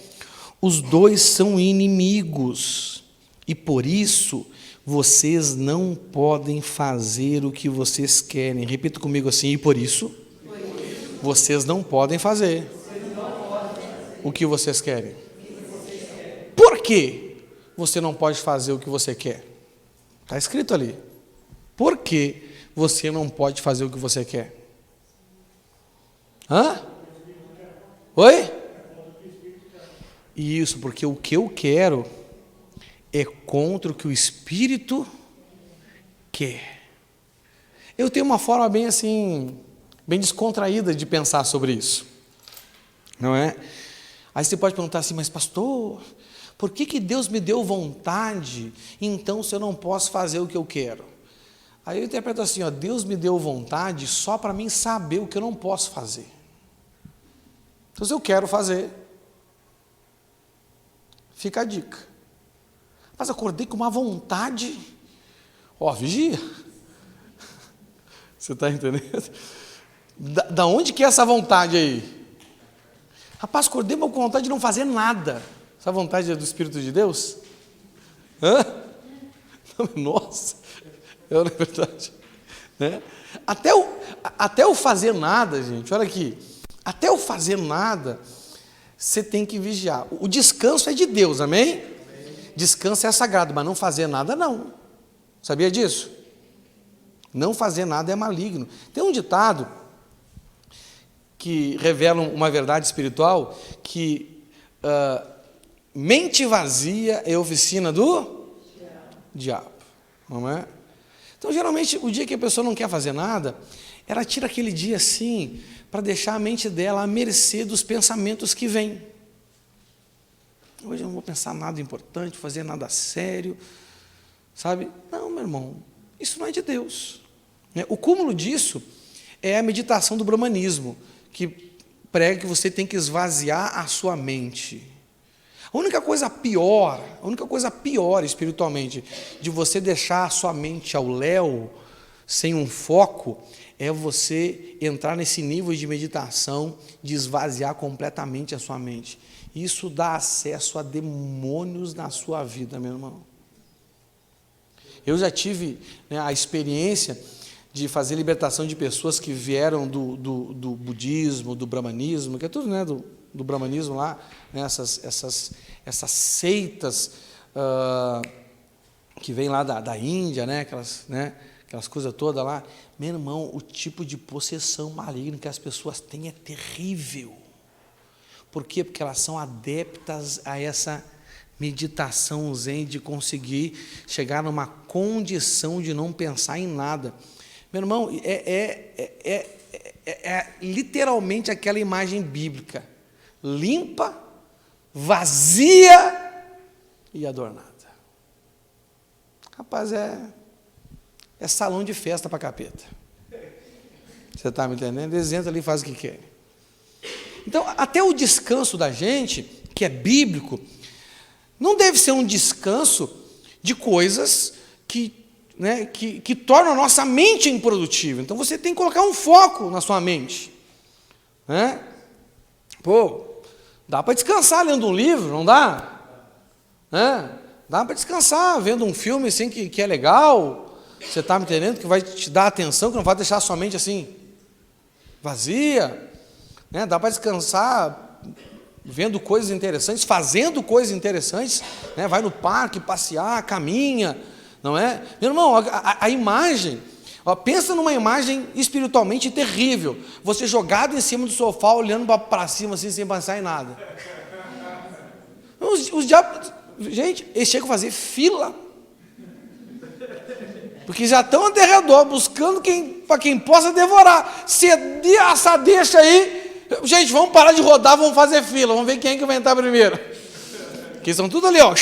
S1: Os dois são inimigos. E por isso, vocês não podem fazer o que vocês querem. Repita comigo assim, e por isso, vocês não podem fazer o que vocês querem. Por que você não pode fazer o que você quer? Está escrito ali. Por que você não pode fazer o que você quer? Oi? Isso, porque o que eu quero é contra o que o Espírito quer. Eu tenho uma forma bem assim, bem descontraída de pensar sobre isso, não é? Aí você pode perguntar assim, mas pastor, por que Deus me deu vontade, então se eu não posso fazer o que eu quero? Aí eu interpreto assim, ó, Deus me deu vontade só para mim saber o que eu não posso fazer. Então se eu quero fazer, fica a dica. Mas acordei com uma vontade, vigia. Você está entendendo? Da onde que é essa vontade aí? Rapaz, acordei com vontade de não fazer nada. Essa vontade é do Espírito de Deus? Nossa, não é verdade? Né? Até o fazer nada, gente, olha aqui. Até o fazer nada, você tem que vigiar. O descanso é de Deus, amém? Descanso é sagrado, mas não fazer nada não. Sabia disso? Não fazer nada é maligno. Tem um ditado que revela uma verdade espiritual, que mente vazia é oficina do diabo, não é? Então, geralmente, o dia que a pessoa não quer fazer nada, ela tira aquele dia assim, para deixar a mente dela à mercê dos pensamentos que vêm. Hoje eu não vou pensar nada importante, fazer nada sério, sabe? Não, meu irmão, isso não é de Deus. O cúmulo disso é a meditação do brahmanismo, que prega que você tem que esvaziar a sua mente. A única coisa pior espiritualmente, de você deixar a sua mente ao léu, sem um foco, é você entrar nesse nível de meditação, de esvaziar completamente a sua mente. Isso dá acesso a demônios na sua vida, meu irmão. Eu já tive a experiência de fazer libertação de pessoas que vieram do budismo, do brahmanismo, que é tudo do brahmanismo lá, né, essas seitas que vêm lá da Índia, né, aquelas coisas todas lá. Meu irmão, o tipo de possessão maligna que as pessoas têm é terrível. Por quê? Porque elas são adeptas a essa meditação zen, de conseguir chegar numa condição de não pensar em nada. Meu irmão, é literalmente aquela imagem bíblica, limpa, vazia e adornada. Rapaz, é salão de festa para capeta. Você está me entendendo? Eles entram ali e fazem o que querem. Então, até o descanso da gente, que é bíblico, não deve ser um descanso de coisas que tornam a nossa mente improdutiva. Então, você tem que colocar um foco na sua mente. né? Pô, dá para descansar lendo um livro, não dá? Né? Dá para descansar vendo um filme assim que é legal, você está me entendendo? Que vai te dar atenção, que não vai deixar a sua mente assim vazia, né? Dá para descansar vendo coisas interessantes, fazendo coisas interessantes, né? Vai no parque passear, caminha, não é? Meu irmão, a imagem, ó, pensa numa imagem espiritualmente terrível, você jogado em cima do sofá, olhando para cima assim, sem pensar em nada. Os diabos, gente, eles chegam a fazer fila, porque já estão ao redor, buscando para quem possa devorar. Essa deixa aí, gente, vamos parar de rodar, vamos fazer fila, vamos ver quem é que vai entrar primeiro. Porque estão tudo ali, ó.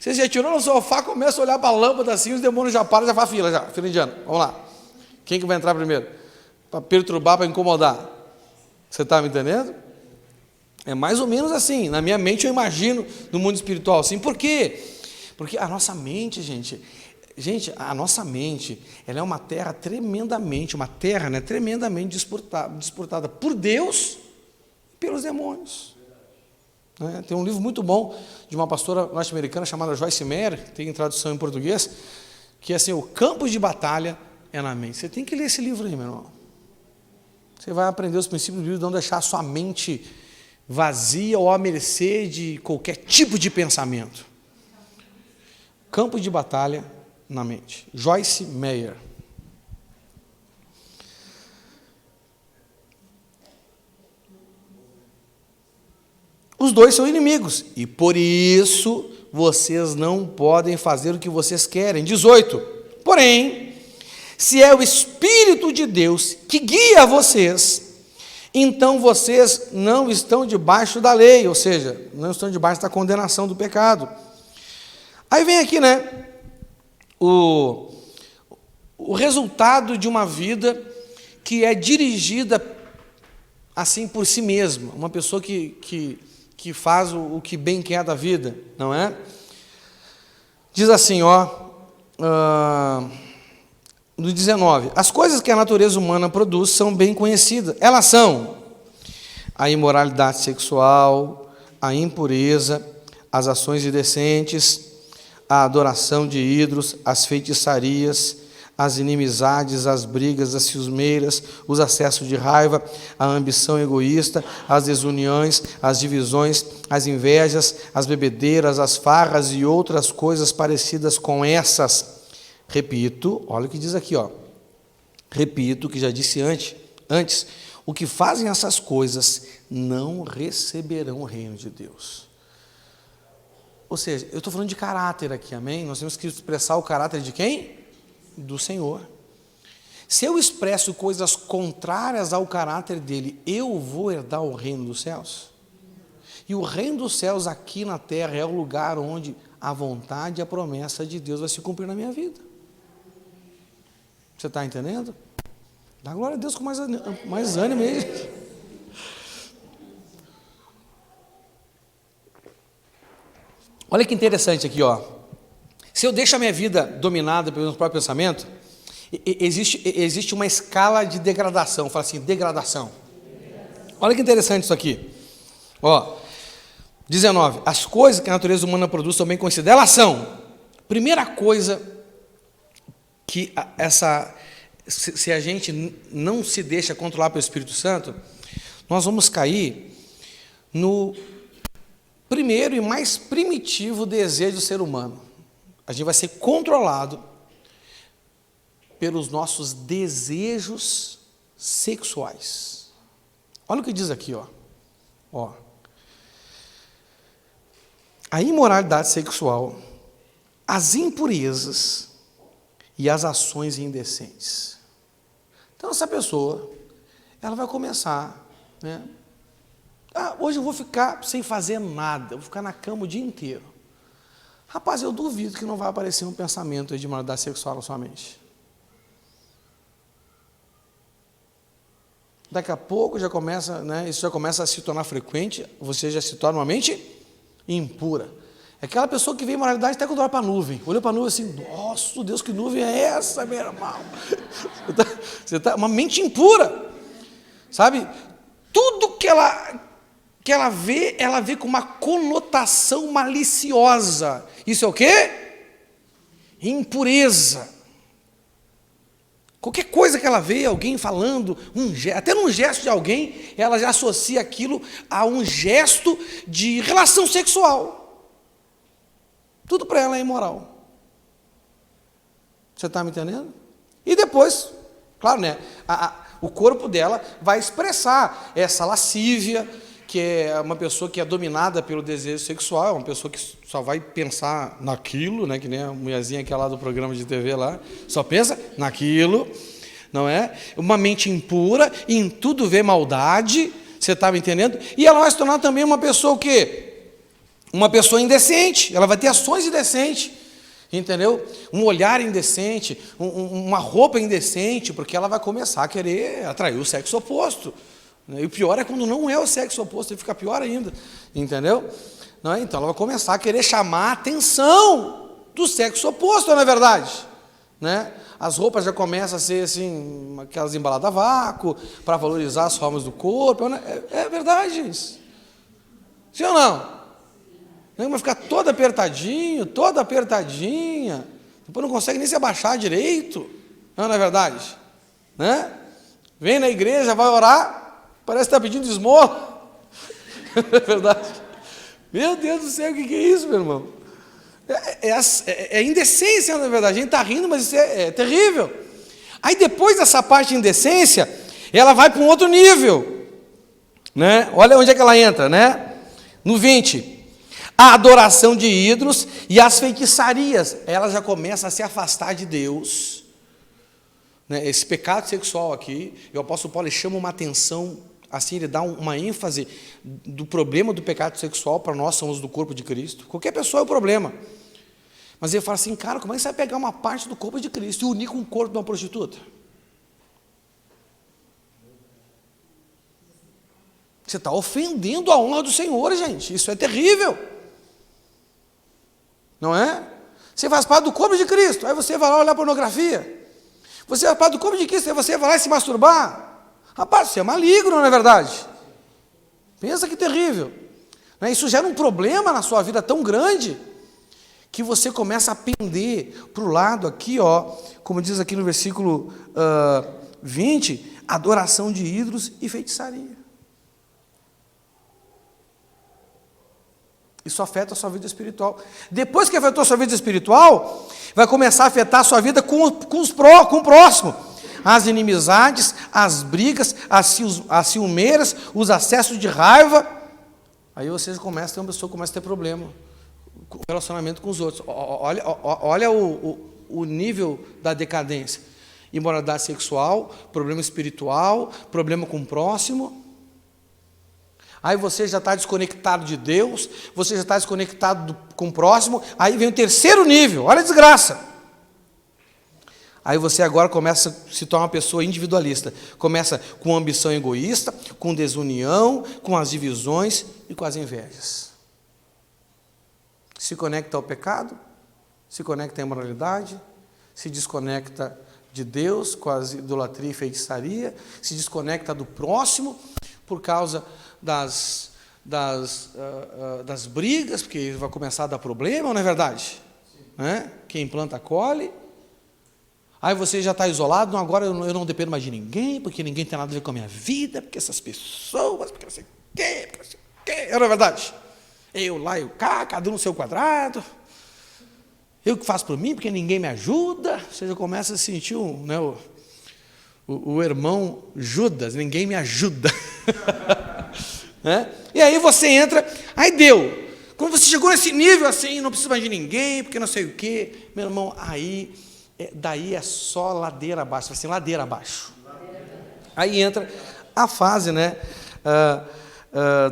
S1: Você já tirou no sofá, começa a olhar para a lâmpada assim, os demônios já param, já faz fila, fila indiana. Vamos lá. Quem que vai entrar primeiro? Para perturbar, para incomodar. Você está me entendendo? É mais ou menos assim. Na minha mente eu imagino no mundo espiritual assim. Por quê? Porque a nossa mente, gente, a nossa mente, ela é uma terra tremendamente disputada por Deus e pelos demônios. Tem um livro muito bom de uma pastora norte-americana chamada Joyce Meyer, tem tradução em português, que é assim, o campo de batalha é na mente. Você tem que ler esse livro aí, meu irmão. Você vai aprender os princípios do livro, não deixar a sua mente vazia ou à mercê de qualquer tipo de pensamento. Campo de batalha na mente. Joyce Meyer. Os dois são inimigos, e por isso vocês não podem fazer o que vocês querem. 18. Porém, se é o Espírito de Deus que guia vocês, então vocês não estão debaixo da lei, ou seja, não estão debaixo da condenação do pecado. Aí vem aqui, né, o resultado de uma vida que é dirigida assim por si mesma, uma pessoa que faz o que bem quer da vida, não é? Diz assim, no 19, as coisas que a natureza humana produz são bem conhecidas. Elas são a imoralidade sexual, a impureza, as ações indecentes, a adoração de ídolos, as feitiçarias, as inimizades, as brigas, as ciumeiras, os acessos de raiva, a ambição egoísta, as desuniões, as divisões, as invejas, as bebedeiras, as farras e outras coisas parecidas com essas. Repito, olha o que diz aqui, repito o que já disse antes, o que fazem essas coisas não receberão o reino de Deus. Ou seja, eu estou falando de caráter aqui, amém? Nós temos que expressar o caráter de quem? Do Senhor. Se eu expresso coisas contrárias ao caráter dele, eu vou herdar o reino dos céus? E o reino dos céus aqui na terra é o lugar onde a vontade e a promessa de Deus vai se cumprir na minha vida. Você está entendendo? Dá glória a Deus com mais ânimo aí. Olha que interessante aqui, Se eu deixo a minha vida dominada pelo meu próprio pensamento, existe uma escala de degradação. Fala assim, degradação. Olha que interessante isso aqui. 19. As coisas que a natureza humana produz são bem conhecidas. Elas são, primeira coisa, que se a gente não se deixa controlar pelo Espírito Santo, nós vamos cair no primeiro e mais primitivo desejo do ser humano. A gente vai ser controlado pelos nossos desejos sexuais. Olha o que diz aqui, a imoralidade sexual, as impurezas e as ações indecentes. Então, essa pessoa, ela vai começar, né? Hoje eu vou ficar sem fazer nada, eu vou ficar na cama o dia inteiro. Rapaz, eu duvido que não vai aparecer um pensamento de imoralidade sexual na sua mente. Daqui a pouco já começa, isso já começa a se tornar frequente, você já se torna uma mente impura. É aquela pessoa que vê imoralidade até quando olha para a nuvem. Olhou para a nuvem assim, nossa, Deus, que nuvem é essa, meu irmão? Você tá uma mente impura. Sabe? Tudo que ela vê com uma conotação maliciosa. Isso é o quê? Impureza. Qualquer coisa que ela vê alguém falando, até num gesto de alguém, ela já associa aquilo a um gesto de relação sexual. Tudo para ela é imoral. Você está me entendendo? E depois, claro, né? O corpo dela vai expressar essa lascívia, que é uma pessoa que é dominada pelo desejo sexual, é uma pessoa que só vai pensar naquilo, né? Que nem a mulherzinha que é lá do programa de TV lá, só pensa naquilo, não é? Uma mente impura, em tudo vê maldade, você está me entendendo? E ela vai se tornar também uma pessoa o quê? Uma pessoa indecente, ela vai ter ações indecentes. Entendeu? Um olhar indecente, uma roupa indecente, porque ela vai começar a querer atrair o sexo oposto. E o pior é quando não é o sexo oposto, ele fica pior ainda. Entendeu? Não é? Então ela vai começar a querer chamar a atenção do sexo oposto, não é verdade? Né? As roupas já começam a ser assim, aquelas embaladas a vácuo, para valorizar as formas do corpo. É verdade isso. Sim ou não? Vai ficar toda apertadinha, depois não consegue nem se abaixar direito, não é verdade? Né? Vem na igreja, vai orar, parece que está pedindo esmola, não é verdade? Meu Deus do céu, o que é isso, meu irmão? É indecência, não é verdade? A gente está rindo, mas isso é terrível. Aí depois dessa parte de indecência, ela vai para um outro nível, né? Olha onde é que ela entra, né? No 20. A adoração de ídolos e as feitiçarias, ela já começa a se afastar de Deus. Né? Esse pecado sexual aqui, o apóstolo Paulo chama uma atenção, assim, ele dá uma ênfase do problema do pecado sexual para nós, somos do corpo de Cristo. Qualquer pessoa é o problema. Mas ele fala assim, cara, como é que você vai pegar uma parte do corpo de Cristo e unir com o corpo de uma prostituta? Você está ofendendo a honra do Senhor, gente. Isso é terrível. Não é? Você faz parte do corpo de Cristo, aí você vai lá olhar pornografia. Você faz parte do corpo de Cristo, aí você vai lá e se masturbar. Rapaz, você é maligno, não é verdade? Pensa que terrível. Isso gera um problema na sua vida tão grande, que você começa a pender para o lado aqui, ó, como diz aqui no versículo 20, adoração de ídolos e feitiçaria. Isso afeta a sua vida espiritual. Depois que afetou a sua vida espiritual, vai começar a afetar a sua vida com o próximo. As inimizades, as brigas, as ciumeiras, os acessos de raiva. Aí você começa a ter uma pessoa que começa a ter problema com o relacionamento com os outros. Olha o nível da decadência. Imoralidade sexual, problema espiritual, problema com o próximo. Aí você já está desconectado de Deus, você já está desconectado com o próximo, aí vem o terceiro nível, olha a desgraça. Aí você agora começa a se tornar uma pessoa individualista, começa com ambição egoísta, com desunião, com as divisões e com as invejas. Se conecta ao pecado, se conecta à imoralidade, se desconecta de Deus com as idolatria e feitiçaria, se desconecta do próximo por causa das brigas, porque vai começar a dar problema, não é verdade? Né? Quem planta, colhe. Aí você já está isolado, não, agora eu não dependo mais de ninguém, porque ninguém tem nada a ver com a minha vida, porque essas pessoas, porque não sei o quê, porque não sei o quê, não é verdade? Eu lá, eu cá, cada um no seu quadrado, eu que faço por mim, porque ninguém me ajuda. Você já começa a sentir o irmão Judas, ninguém me ajuda. Né? E aí você entra, aí deu. Quando você chegou nesse nível assim, não precisa mais de ninguém, porque não sei o quê, meu irmão, aí, daí é só ladeira abaixo, assim, ladeira abaixo. Aí entra a fase, né,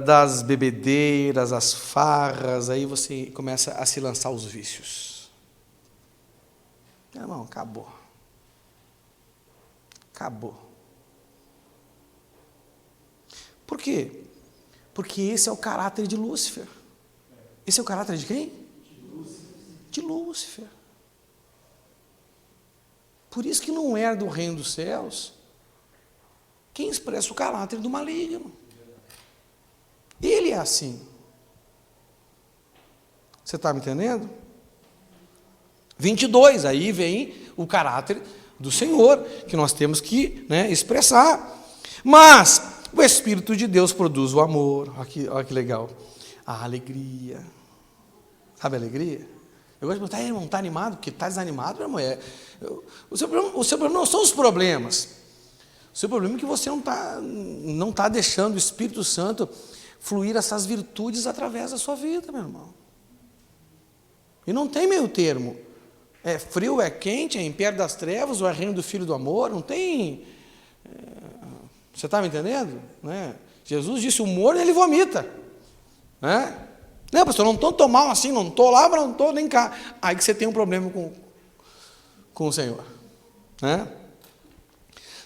S1: das bebedeiras, as farras, aí você começa a se lançar os vícios. Meu irmão, acabou. Acabou. Por quê? Porque esse é o caráter de Lúcifer. Esse é o caráter de quem? De Lúcifer. Por isso que não é do reino dos céus quem expressa o caráter do maligno. Ele é assim. Você está me entendendo? 22, aí vem o caráter do Senhor, que nós temos que, né, expressar. Mas o Espírito de Deus produz o amor. Olha que legal. A alegria. Sabe a alegria? Eu gosto de perguntar, irmão, está animado? Porque está desanimado, meu irmão. O seu problema não são os problemas. O seu problema é que você não tá deixando o Espírito Santo fluir essas virtudes através da sua vida, meu irmão. E não tem meio termo. É frio, é quente, é império das trevas, ou é reino do Filho do amor, não tem... Você está me entendendo? Né? Jesus disse, o morno ele vomita. Né? Não, pastor, não estou mal assim, não estou lá, mas não estou nem cá. Aí que você tem um problema com o Senhor. Né?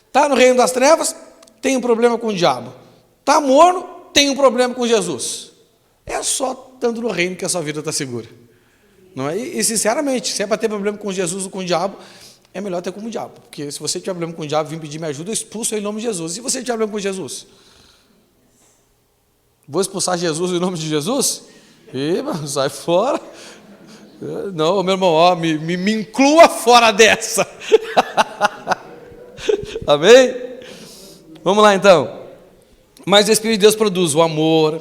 S1: Está no reino das trevas, tem um problema com o diabo. Está morno, tem um problema com Jesus. É só estando no reino que a sua vida está segura. Não é? E sinceramente, se é para ter problema com Jesus ou com o diabo, é melhor ter como o diabo. Porque se você tiver problema com o diabo, vir pedir minha ajuda, eu expulso ele em nome de Jesus. E se você tiver problema com Jesus? Vou expulsar Jesus em nome de Jesus? Sai fora. Não, meu irmão, ó, me inclua fora dessa. Amém? Vamos lá então. Mas o Espírito de Deus produz o amor,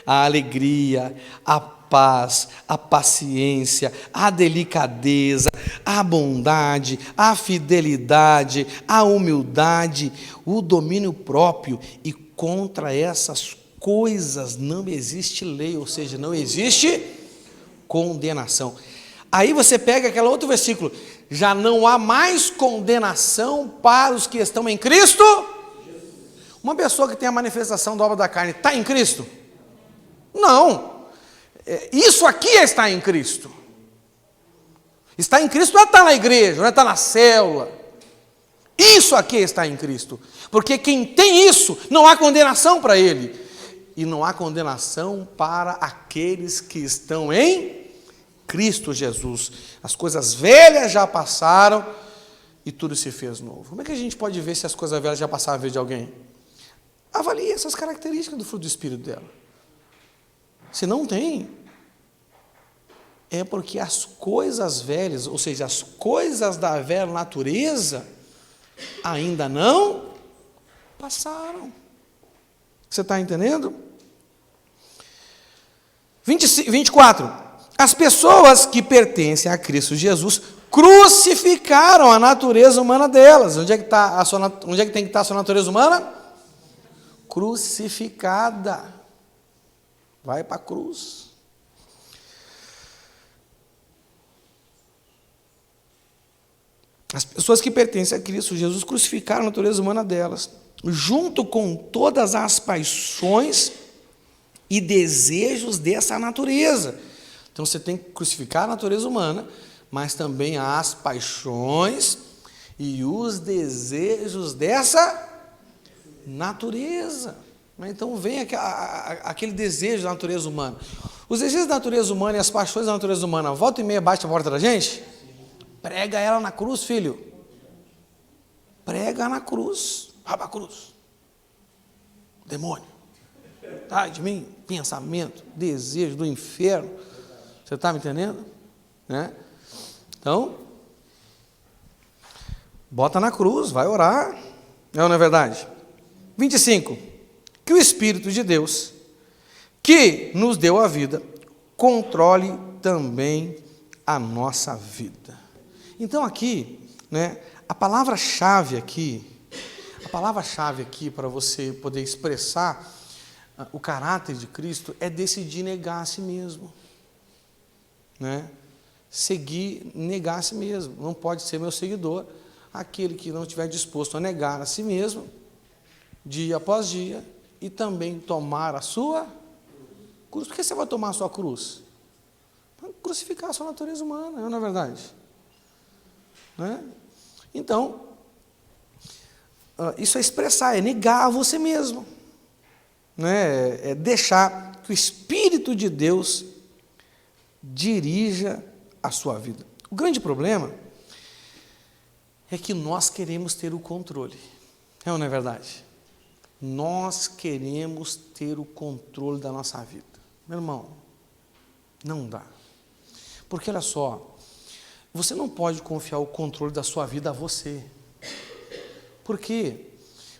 S1: a alegria, a paz, a paciência, a delicadeza, a bondade, a fidelidade, a humildade, o domínio próprio, e contra essas coisas não existe lei, ou seja, não existe condenação. Aí você pega aquele outro versículo, já não há mais condenação para os que estão em Cristo. Uma pessoa que tem a manifestação da obra da carne está em Cristo? Não. Isso aqui é estar em Cristo. Estar em Cristo não é estar na igreja, não é estar na célula. Isso aqui é estar em Cristo. Porque quem tem isso, não há condenação para ele. E não há condenação para aqueles que estão em Cristo Jesus. As coisas velhas já passaram e tudo se fez novo. Como é que a gente pode ver se as coisas velhas já passaram a vez de alguém? Avalie essas características do fruto do Espírito dela. Se não tem, é porque as coisas velhas, ou seja, as coisas da velha natureza, ainda não passaram. Você está entendendo? 24. As pessoas que pertencem a Cristo Jesus crucificaram a natureza humana delas. Onde é que tem que estar a sua natureza humana? Crucificada. Vai para a cruz. As pessoas que pertencem a Cristo Jesus crucificaram a natureza humana delas, junto com todas as paixões e desejos dessa natureza. Então você tem que crucificar a natureza humana, mas também as paixões e os desejos dessa natureza. Então vem aquele desejo da natureza humana. Os desejos da natureza humana e as paixões da natureza humana, volta e meia bate a porta da gente? Prega ela na cruz, filho. Prega na cruz. Vai para a cruz. Demônio. Sai de mim, pensamento, desejo do inferno. Você está me entendendo? Né? Então, bota na cruz, vai orar. Não é verdade? 25. Que o Espírito de Deus, que nos deu a vida, controle também a nossa vida. Então aqui, né, a palavra-chave aqui para você poder expressar o caráter de Cristo é decidir negar a si mesmo. Né? Seguir, negar a si mesmo. Não pode ser meu seguidor aquele que não estiver disposto a negar a si mesmo, dia após dia, e também tomar a sua cruz. Por que você vai tomar a sua cruz? Para crucificar a sua natureza humana, não é verdade? Né? Então, isso é expressar, é negar a você mesmo. Né? É deixar que o Espírito de Deus dirija a sua vida. O grande problema é que nós queremos ter o controle. Não é verdade? nós queremos ter o controle da nossa vida. Meu irmão, não dá. Porque olha só, você não pode confiar o controle da sua vida a você. Por quê?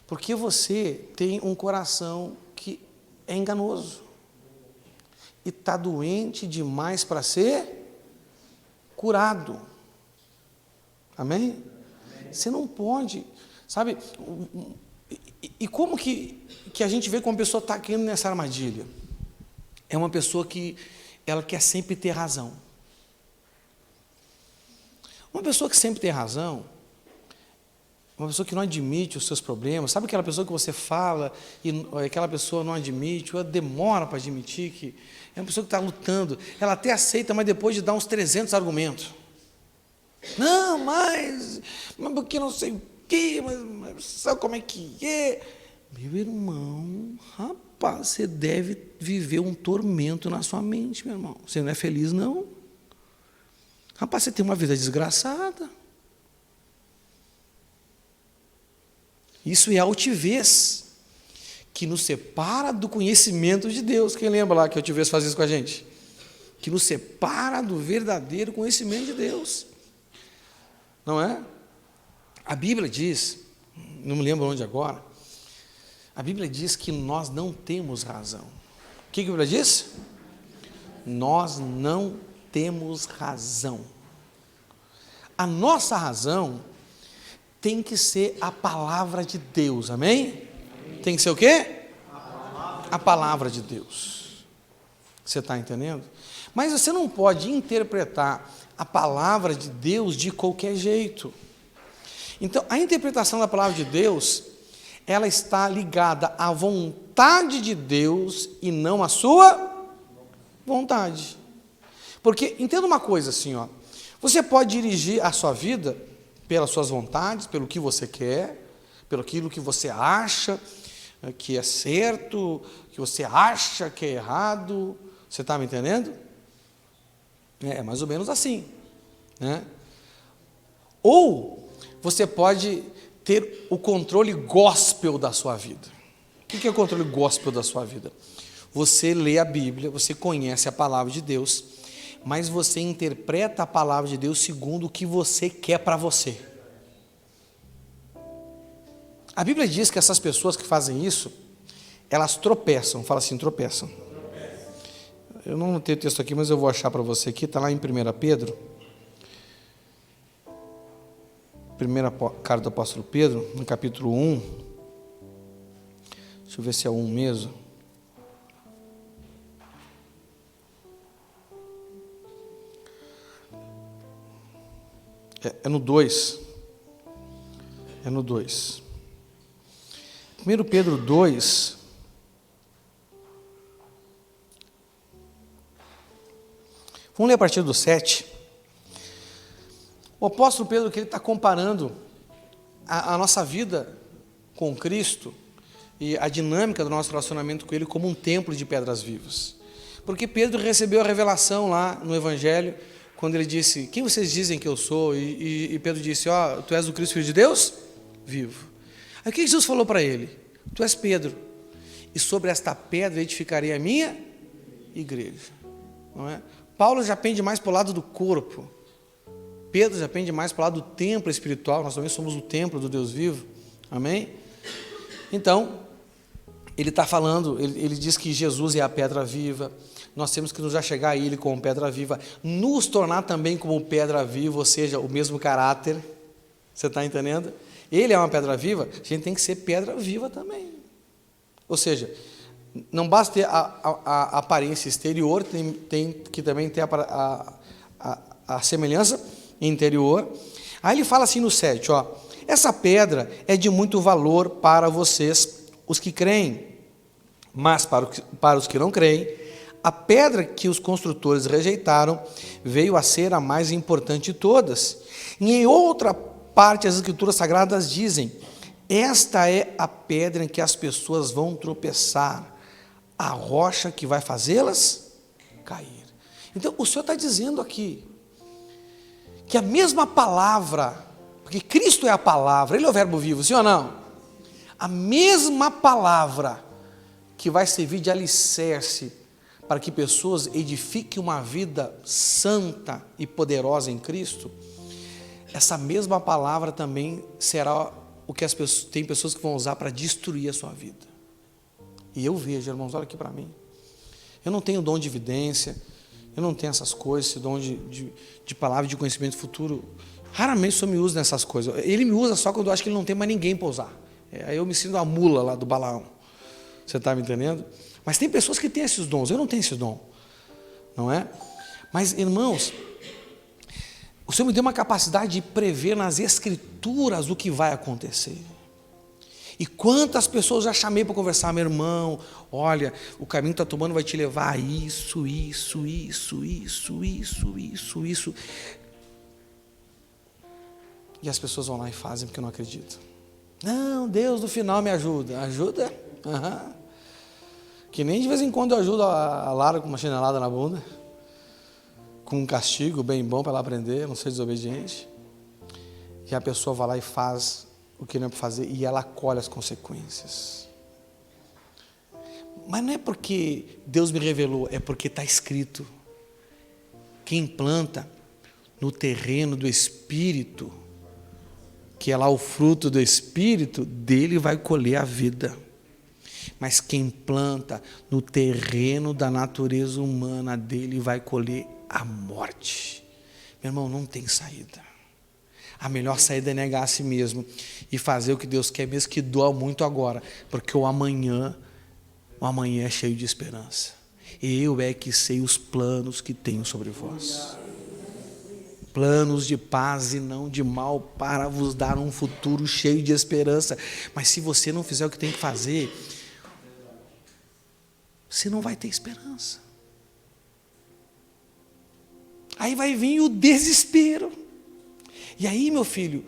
S1: Porque você tem um coração que é enganoso. E está doente demais para ser curado. Amém? Você não pode, sabe? E como que a gente vê como a pessoa está caindo nessa armadilha? É uma pessoa que ela quer sempre ter razão. Uma pessoa que sempre tem razão, uma pessoa que não admite os seus problemas, sabe aquela pessoa que você fala e aquela pessoa não admite, ou demora para admitir que é uma pessoa que está lutando, ela até aceita, mas depois de dar uns 300 argumentos. Não, mas porque não sei o quê, mas sabe como é que é? Meu irmão, rapaz, você deve viver um tormento na sua mente, meu irmão. Você não é feliz, não? Rapaz, você tem uma vida desgraçada. Isso é altivez, que nos separa do conhecimento de Deus. Quem lembra lá que a altivez faz isso com a gente? Que nos separa do verdadeiro conhecimento de Deus. Não é? A Bíblia diz, não me lembro onde agora, a Bíblia diz que nós não temos razão. O que a Bíblia diz? Nós não temos razão. A nossa razão tem que ser a palavra de Deus, amém? Tem que ser o quê? A palavra de Deus. Você está entendendo? Mas você não pode interpretar a palavra de Deus de qualquer jeito. Então, a interpretação da palavra de Deus, ela está ligada à vontade de Deus e não à sua vontade. Porque, entenda uma coisa assim, ó, você pode dirigir a sua vida pelas suas vontades, pelo que você quer, pelo aquilo que você acha que é certo, que você acha que é errado. Você está me entendendo? É mais ou menos assim, né? Ou você pode ter o controle gospel da sua vida. O que é o controle gospel da sua vida? Você lê a Bíblia, você conhece a palavra de Deus, mas você interpreta a palavra de Deus segundo o que você quer para você. A Bíblia diz que essas pessoas que fazem isso, elas tropeçam. Fala assim, tropeçam. Eu não tenho texto aqui, mas eu vou achar para você aqui, está lá em 1 Pedro. Primeira carta do apóstolo Pedro, no capítulo 1. Deixa eu ver se é o 1 mesmo. É no 2. É no 2. 1 Pedro 2. Vamos ler a partir do 7. O apóstolo Pedro, que ele está comparando a nossa vida com Cristo e a dinâmica do nosso relacionamento com Ele como um templo de pedras vivas. Porque Pedro recebeu a revelação lá no Evangelho, quando ele disse, quem vocês dizem que eu sou? E Pedro disse, ó, tu és o Cristo, Filho de Deus? Vivo. Aí o que Jesus falou para ele? Tu és Pedro, e sobre esta pedra edificarei a minha igreja. Não é? Paulo já pende mais para o lado do corpo, Pedro já pende mais para o lado do templo espiritual, nós também somos o templo do Deus vivo, amém? Então, ele está falando, ele diz que Jesus é a pedra viva, nós temos que nos achegar a Ele como pedra viva, nos tornar também como pedra viva, ou seja, o mesmo caráter, você está entendendo? Ele é uma pedra viva, a gente tem que ser pedra viva também. Ou seja, não basta ter a aparência exterior, tem que também ter a semelhança interior. Aí ele fala assim no 7, ó, essa pedra é de muito valor para vocês, os que creem, mas para os que não creem, a pedra que os construtores rejeitaram veio a ser a mais importante de todas. E em outra parte, as Escrituras Sagradas dizem, esta é a pedra em que as pessoas vão tropeçar, a rocha que vai fazê-las cair. Então, o Senhor está dizendo aqui, que a mesma palavra, porque Cristo é a palavra, Ele é o verbo vivo, sim ou não? A mesma palavra que vai servir de alicerce para que pessoas edifiquem uma vida santa e poderosa em Cristo, essa mesma palavra também será o que as pessoas, tem pessoas que vão usar para destruir a sua vida. E eu vejo, irmãos, olha aqui para mim. Eu não tenho dom de evidência, eu não tenho essas coisas, esse dom de palavra, de conhecimento futuro. Raramente o Senhor me usa nessas coisas. Ele me usa só quando eu acho que ele não tem mais ninguém para usar. Aí eu me sinto a mula lá do Balaão. Você está me entendendo? Mas tem pessoas que têm esses dons, eu não tenho esse dom. Não é? Mas, irmãos, o Senhor me deu uma capacidade de prever nas Escrituras o que vai acontecer. E quantas pessoas já chamei para conversar, meu irmão, olha, o caminho que está tomando vai te levar a isso. E as pessoas vão lá e fazem porque não acreditam. Não, Deus no final me ajuda. Ajuda? Uhum. Que nem de vez em quando eu ajudo a Lara com uma chinelada na bunda, com um castigo bem bom para ela aprender, não ser desobediente. E a pessoa vai lá e faz o que não é para fazer e ela colhe as consequências. Mas não é porque Deus me revelou, é porque está escrito. Quem planta no terreno do Espírito, que é lá o fruto do Espírito, dele vai colher a vida. Mas quem planta no terreno da natureza humana, dele vai colher a morte. Meu irmão, não tem saída. A melhor saída é negar a si mesmo e fazer o que Deus quer, mesmo que doa muito agora, porque o amanhã é cheio de esperança. Eu é que sei os planos que tenho sobre vós. Planos de paz e não de mal, para vos dar um futuro cheio de esperança. Mas se você não fizer o que tem que fazer, você não vai ter esperança. Aí vai vir o desespero. E aí, meu filho,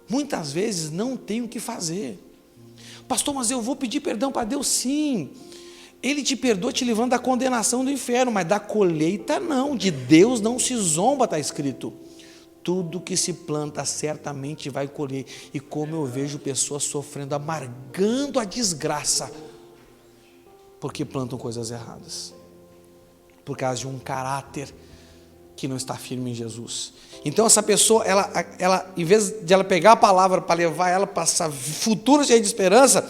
S1: muitas vezes não tem o que fazer. Pastor, mas eu vou pedir perdão para Deus? Sim. Ele te perdoa te livrando da condenação do inferno, mas da colheita não. De Deus não se zomba, está escrito. Tudo que se planta certamente vai colher. E como eu vejo pessoas sofrendo, amargando a desgraça, porque plantam coisas erradas, por causa de um caráter que não está firme em Jesus. Então essa pessoa, ela em vez de ela pegar a palavra para levar ela para esse futuro cheio de esperança,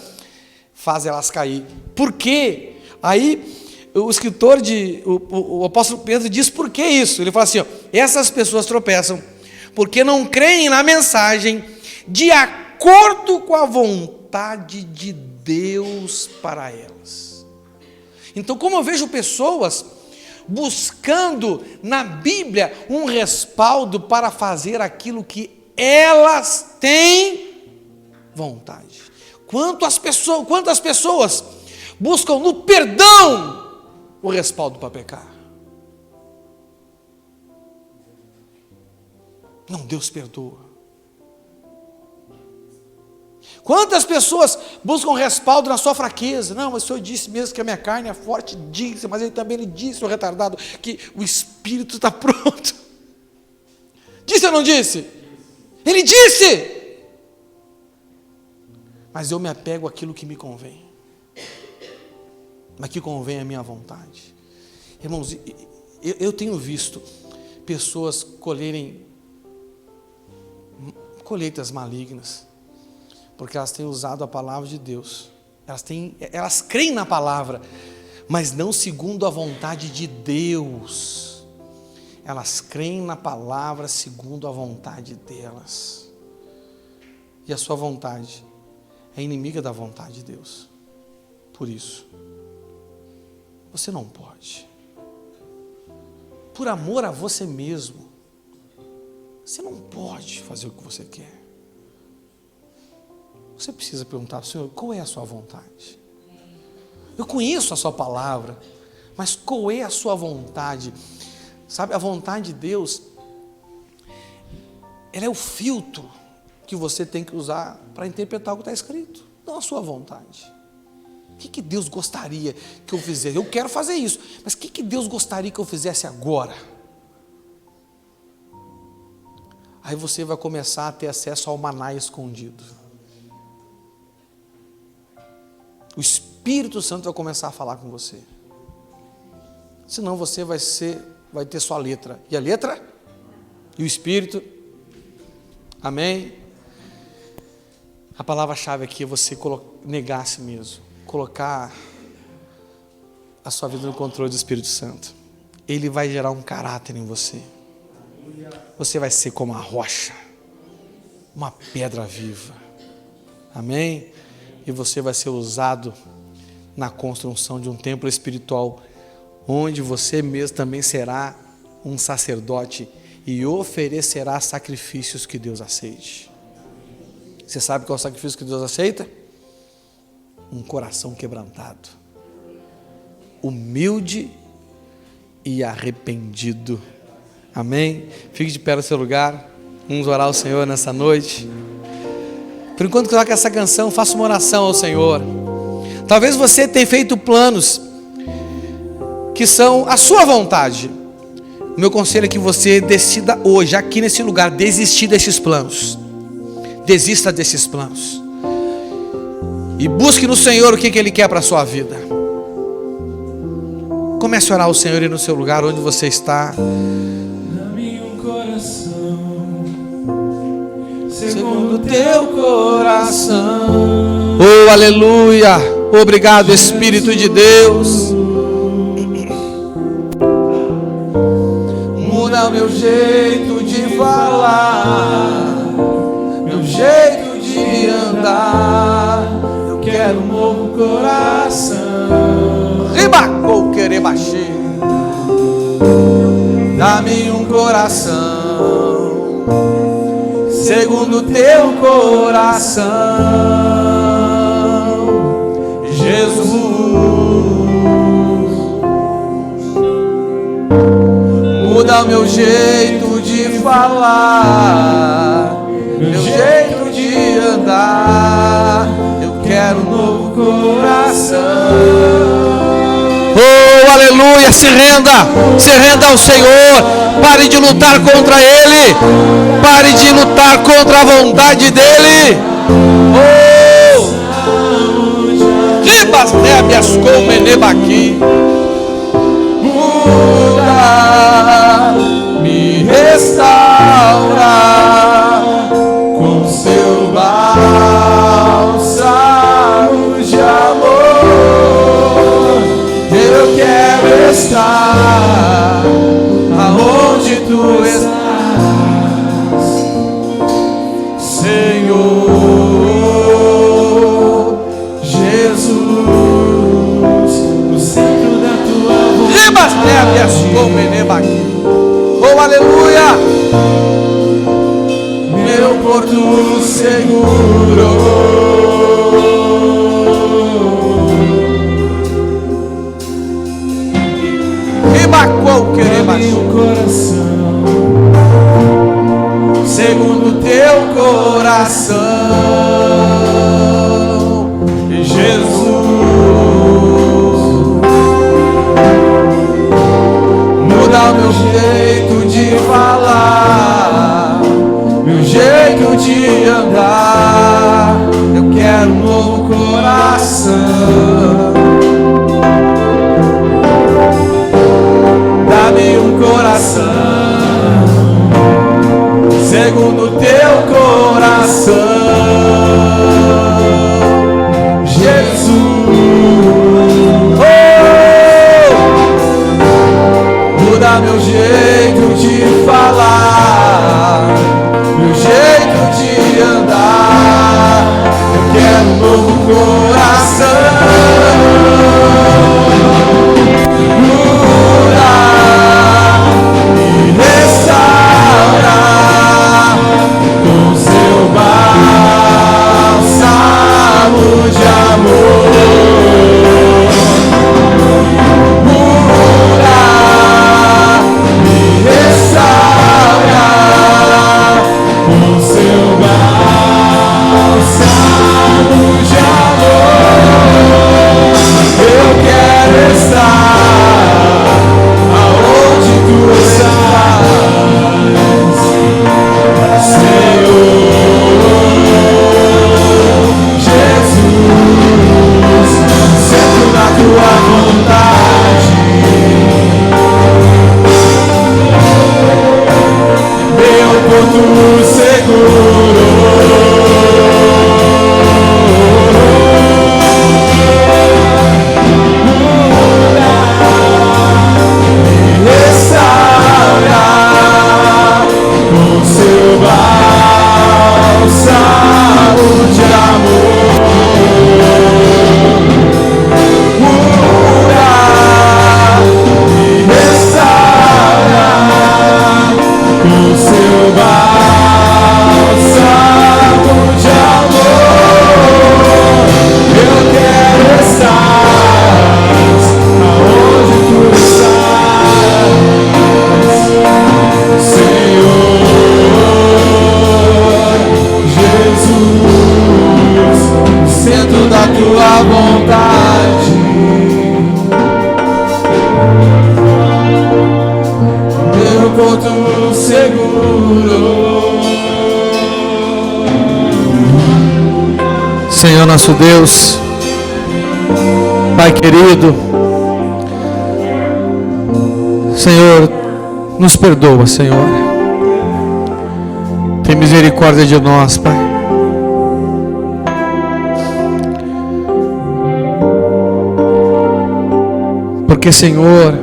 S1: faz elas cair. Por quê? Aí o escritor, o apóstolo Pedro diz por que isso? Ele fala assim, ó, essas pessoas tropeçam porque não creem na mensagem de acordo com a vontade de Deus para elas. Então, como eu vejo pessoas buscando na Bíblia um respaldo para fazer aquilo que elas têm vontade. Quantas pessoas buscam no perdão o respaldo para pecar? Não, Deus perdoa. Quantas pessoas buscam respaldo na sua fraqueza? Não, mas o Senhor disse mesmo que a minha carne é forte, disse, mas ele disse, o retardado, que o Espírito está pronto. Disse ou não disse? Ele disse! Mas eu me apego àquilo que me convém. Mas que convém à minha vontade. Irmãos, eu tenho visto pessoas colherem colheitas malignas, porque elas têm usado a palavra de Deus. Elas creem na palavra, mas não segundo a vontade de Deus. Elas creem na palavra segundo a vontade delas. E a sua vontade é inimiga da vontade de Deus. Por isso, você não pode. Por amor a você mesmo, você não pode fazer o que você quer. Você precisa perguntar ao Senhor, qual é a sua vontade? Eu conheço a sua palavra, mas qual é a sua vontade? Sabe, a vontade de Deus, ela é o filtro que você tem que usar para interpretar o que está escrito, não a sua vontade. O que Deus gostaria que eu fizesse? Eu quero fazer isso, mas o que Deus gostaria que eu fizesse agora? Aí você vai começar a ter acesso ao maná escondido. O Espírito Santo vai começar a falar com você. Senão você vai ter só a letra. E a letra? E o Espírito? Amém? A palavra-chave aqui é você negar a si mesmo. Colocar a sua vida no controle do Espírito Santo. Ele vai gerar um caráter em você. Você vai ser como a rocha. Uma pedra viva. Amém? E você vai ser usado na construção de um templo espiritual, onde você mesmo também será um sacerdote e oferecerá sacrifícios que Deus aceite. Você sabe qual é o sacrifício que Deus aceita? Um coração quebrantado, humilde e arrependido. Amém? Fique de pé no seu lugar. Vamos orar ao Senhor nessa noite. Por enquanto que toca essa canção, faça uma oração ao Senhor. Talvez você tenha feito planos que são a sua vontade. O meu conselho é que você decida hoje, aqui nesse lugar, desistir desses planos. Desista desses planos. E busque no Senhor o que Ele quer para a sua vida. Comece a orar ao Senhor e no seu lugar onde você está.
S2: Dá-me um coração segundo teu coração.
S1: Oh, aleluia! Obrigado, Espírito de Deus.
S2: Muda o meu jeito de falar, meu jeito de andar. Eu quero um novo coração.
S1: Ribacou querebaxi.
S2: Dá-me um coração segundo teu coração, Jesus. Muda o meu jeito de falar, meu jeito de andar. Eu quero um novo coração.
S1: Oh, aleluia, se renda ao Senhor, pare de lutar contra Ele, pare de lutar contra a vontade dEle. Oh,
S2: muda, me restaura com seu bálsamo de amor. Eu quero estar aonde tu estás, Senhor Jesus, no centro da tua vontade.
S1: Oh, aleluia!
S2: Meu porto seguro. Dá-me um coração segundo teu coração, Jesus. Muda o meu jeito de falar, meu jeito de andar. Eu quero um novo coração. Dá-me um coração segundo teu coração, Jesus. Oh, muda meu jeito de falar, meu jeito de andar. Eu quero um novo coração.
S1: Senhor nosso Deus, Pai querido, Senhor, nos perdoa, Senhor. Tem misericórdia de nós, Pai. Porque, Senhor,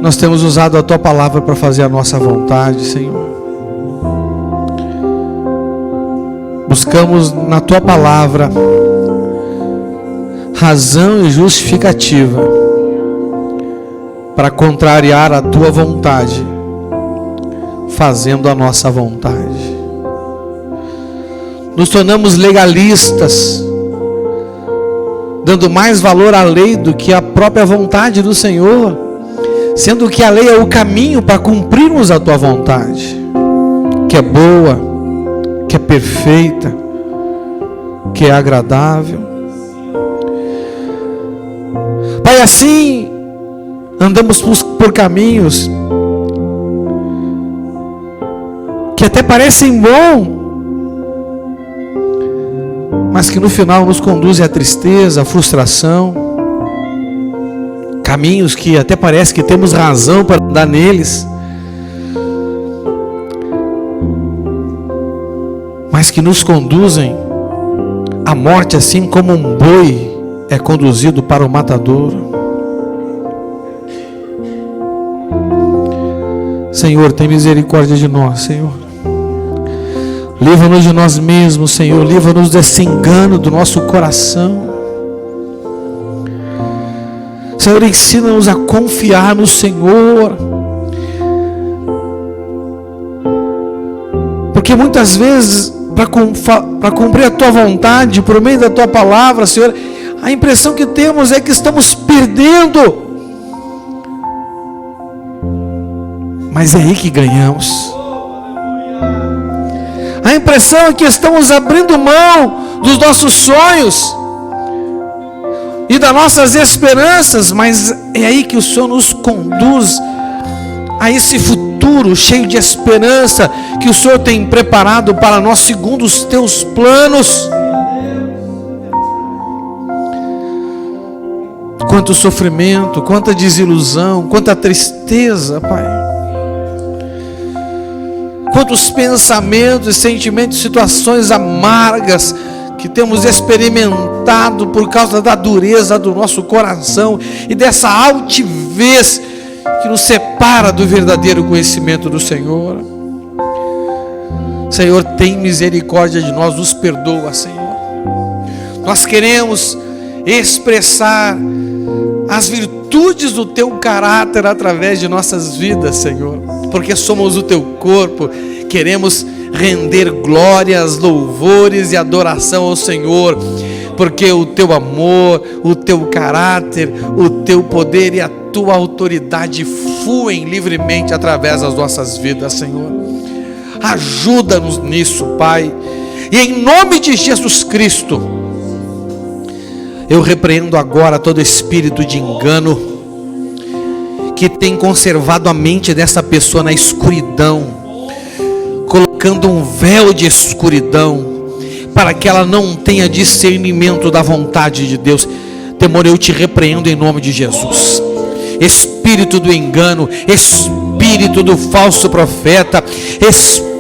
S1: nós temos usado a Tua palavra para fazer a nossa vontade, Senhor. Buscamos na Tua palavra razão e justificativa para contrariar a Tua vontade, fazendo a nossa vontade. Nos tornamos legalistas, dando mais valor à lei do que à própria vontade do Senhor, sendo que a lei é o caminho para cumprirmos a Tua vontade, que é boa, que é perfeita, que é agradável. Pai, assim andamos por caminhos que até parecem bons, mas que no final nos conduzem à tristeza, à frustração. Caminhos que até parece que temos razão para andar neles, mas que nos conduzem à morte, assim como um boi é conduzido para o matadouro. Senhor, tem misericórdia de nós, Senhor. Livra-nos de nós mesmos, Senhor. Livra-nos desse engano do nosso coração. Senhor, ensina-nos a confiar no Senhor. Porque muitas vezes, para cumprir a Tua vontade, por meio da Tua palavra, Senhor, a impressão que temos é que estamos perdendo. Mas é aí que ganhamos. A impressão é que estamos abrindo mão dos nossos sonhos e das nossas esperanças, mas é aí que o Senhor nos conduz a esse futuro cheio de esperança que o Senhor tem preparado para nós segundo os Teus planos. Quanto sofrimento, quanta desilusão, quanta tristeza, Pai. Quantos pensamentos e sentimentos, situações amargas que temos experimentado por causa da dureza do nosso coração e dessa altivez que nos separa do verdadeiro conhecimento do Senhor. Senhor, tem misericórdia de nós, nos perdoa, Senhor. Nós queremos expressar as virtudes do Teu caráter através de nossas vidas, Senhor, porque somos o Teu corpo. Queremos render glórias, louvores e adoração ao Senhor, porque o Teu amor, o Teu caráter, o Teu poder e a Tua autoridade fluem livremente através das nossas vidas, Senhor. Ajuda-nos nisso, Pai, e em nome de Jesus Cristo, eu repreendo agora todo espírito de engano que tem conservado a mente dessa pessoa na escuridão, colocando um véu de escuridão para que ela não tenha discernimento da vontade de Deus. Temor, eu te repreendo em nome de Jesus. Espírito do engano, espírito do falso profeta, espírito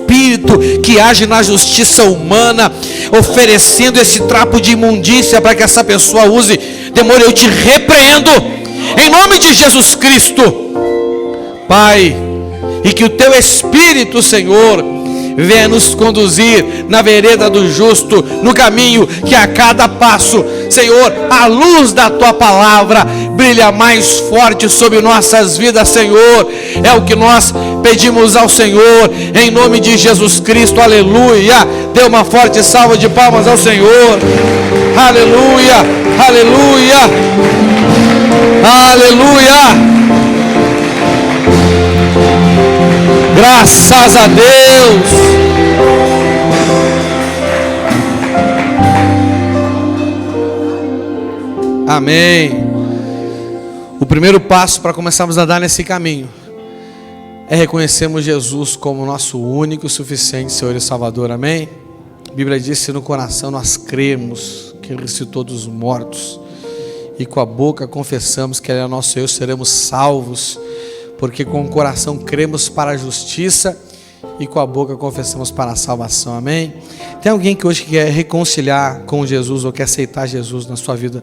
S1: que age na justiça humana, oferecendo esse trapo de imundícia para que essa pessoa use. Demônio, eu te repreendo em nome de Jesus Cristo, Pai, e que o Teu Espírito, Senhor, venha nos conduzir na vereda do justo, no caminho que a cada passo, Senhor, a luz da Tua palavra brilha mais forte sobre nossas vidas, Senhor. É o que nós pedimos ao Senhor, em nome de Jesus Cristo, aleluia. Dê uma forte salva de palmas ao Senhor, aleluia, aleluia, aleluia. Graças a Deus. Amém. O primeiro passo para começarmos a andar nesse caminho é reconhecermos Jesus como nosso único e suficiente Senhor e Salvador, amém? A Bíblia diz: se no coração nós cremos que Ele ressuscitou dos mortos e com a boca confessamos que Ele é nosso Deus, seremos salvos, porque com o coração cremos para a justiça e com a boca confessamos para a salvação, amém? Tem alguém que hoje quer reconciliar com Jesus ou quer aceitar Jesus na sua vida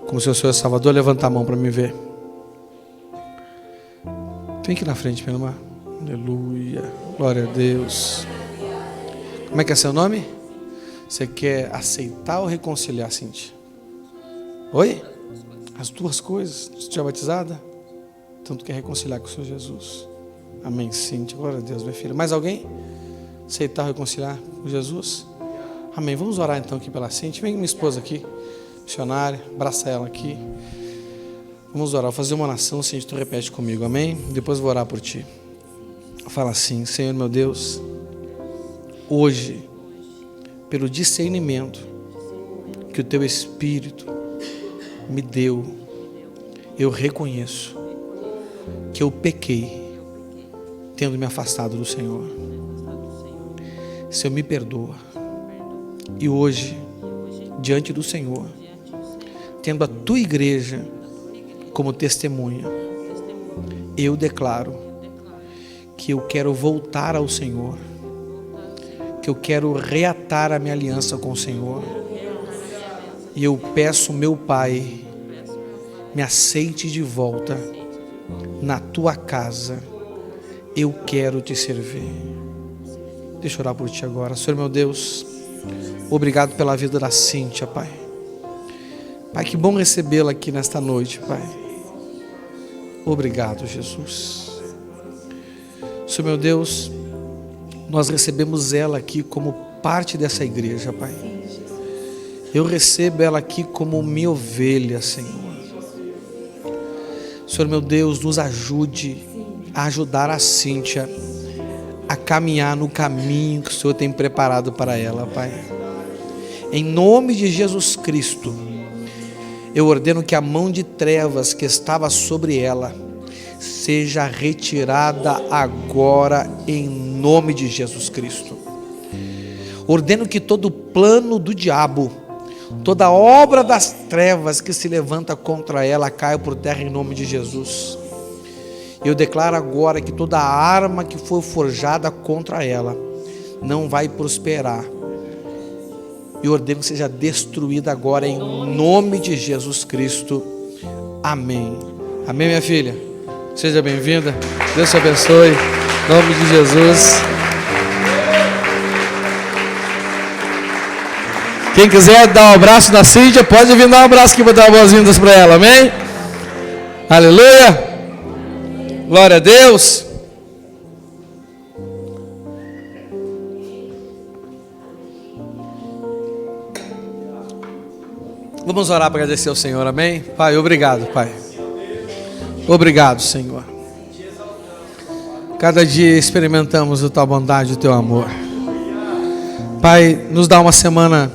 S1: como seu Senhor e Salvador? Levanta a mão para me ver. Vem aqui na frente, meu irmão. Aleluia, glória a Deus. Como é que é seu nome? Você quer aceitar ou reconciliar, Cíntia? Oi? As duas coisas. Você é batizada? Então tu quer reconciliar com o Senhor Jesus. Amém, Cíntia. Glória a Deus, minha filha. Mais alguém? Aceitar ou reconciliar com Jesus? Amém. Vamos orar então aqui pela Cíntia. Vem minha esposa aqui, missionária. Abraça ela aqui. Vamos orar. Vou fazer uma oração, Cíntia, tu repete comigo. Amém? Depois vou orar por ti. Fala assim: Senhor meu Deus, hoje, pelo discernimento que o Teu Espírito me deu, eu reconheço que eu pequei, tendo me afastado do Senhor. Senhor, me perdoa. E hoje, diante do Senhor, tendo a Tua igreja como testemunha, eu declaro que eu quero voltar ao Senhor, que eu quero reatar a minha aliança com o Senhor. E eu peço, meu Pai, me aceite de volta na Tua casa. Eu quero Te servir. Deixa eu orar por Ti agora. Senhor meu Deus, obrigado pela vida da Cíntia, Pai. Pai, que bom recebê-la aqui nesta noite, Pai. Obrigado, Jesus. Senhor meu Deus, nós recebemos ela aqui como parte dessa igreja, Pai. Eu recebo ela aqui como minha ovelha, Senhor. Senhor meu Deus, nos ajude a ajudar a Cíntia a caminhar no caminho que o Senhor tem preparado para ela, Pai. Em nome de Jesus Cristo, eu ordeno que a mão de trevas que estava sobre ela seja retirada agora em nome de Jesus Cristo. Ordeno que todo plano do diabo, toda obra das trevas que se levanta contra ela caia por terra em nome de Jesus. Eu declaro agora que toda arma que for forjada contra ela não vai prosperar. E ordeno que seja destruída agora em nome de Jesus Cristo. Amém. Amém, minha filha? Seja bem-vinda. Deus te abençoe. Em nome de Jesus. Quem quiser dar um abraço na Cíntia, pode vir dar um abraço aqui para dar boas-vindas para ela. Amém? Aleluia. Glória a Deus. Vamos orar para agradecer ao Senhor, amém? Pai, obrigado, Pai. Obrigado, Senhor. Cada dia experimentamos a Tua bondade e o Teu amor. Pai, nos dá uma semana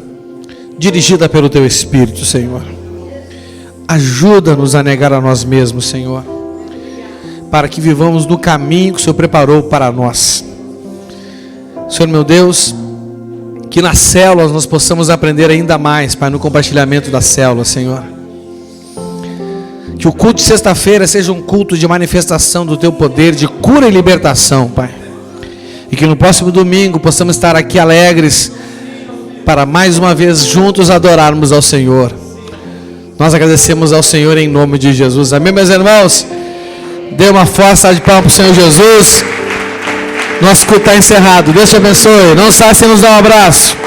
S1: dirigida pelo Teu Espírito, Senhor. Ajuda-nos a negar a nós mesmos, Senhor, para que vivamos no caminho que o Senhor preparou para nós. Senhor meu Deus, que nas células nós possamos aprender ainda mais, Pai, no compartilhamento das células, Senhor. Que o culto de sexta-feira seja um culto de manifestação do Teu poder, de cura e libertação, Pai. E que no próximo domingo possamos estar aqui alegres para mais uma vez juntos adorarmos ao Senhor. Nós agradecemos ao Senhor em nome de Jesus. Amém, meus irmãos? Dê uma força de palmas para o Senhor Jesus. Nosso culto está encerrado. Deus te abençoe. Não saia sem nos dar um abraço.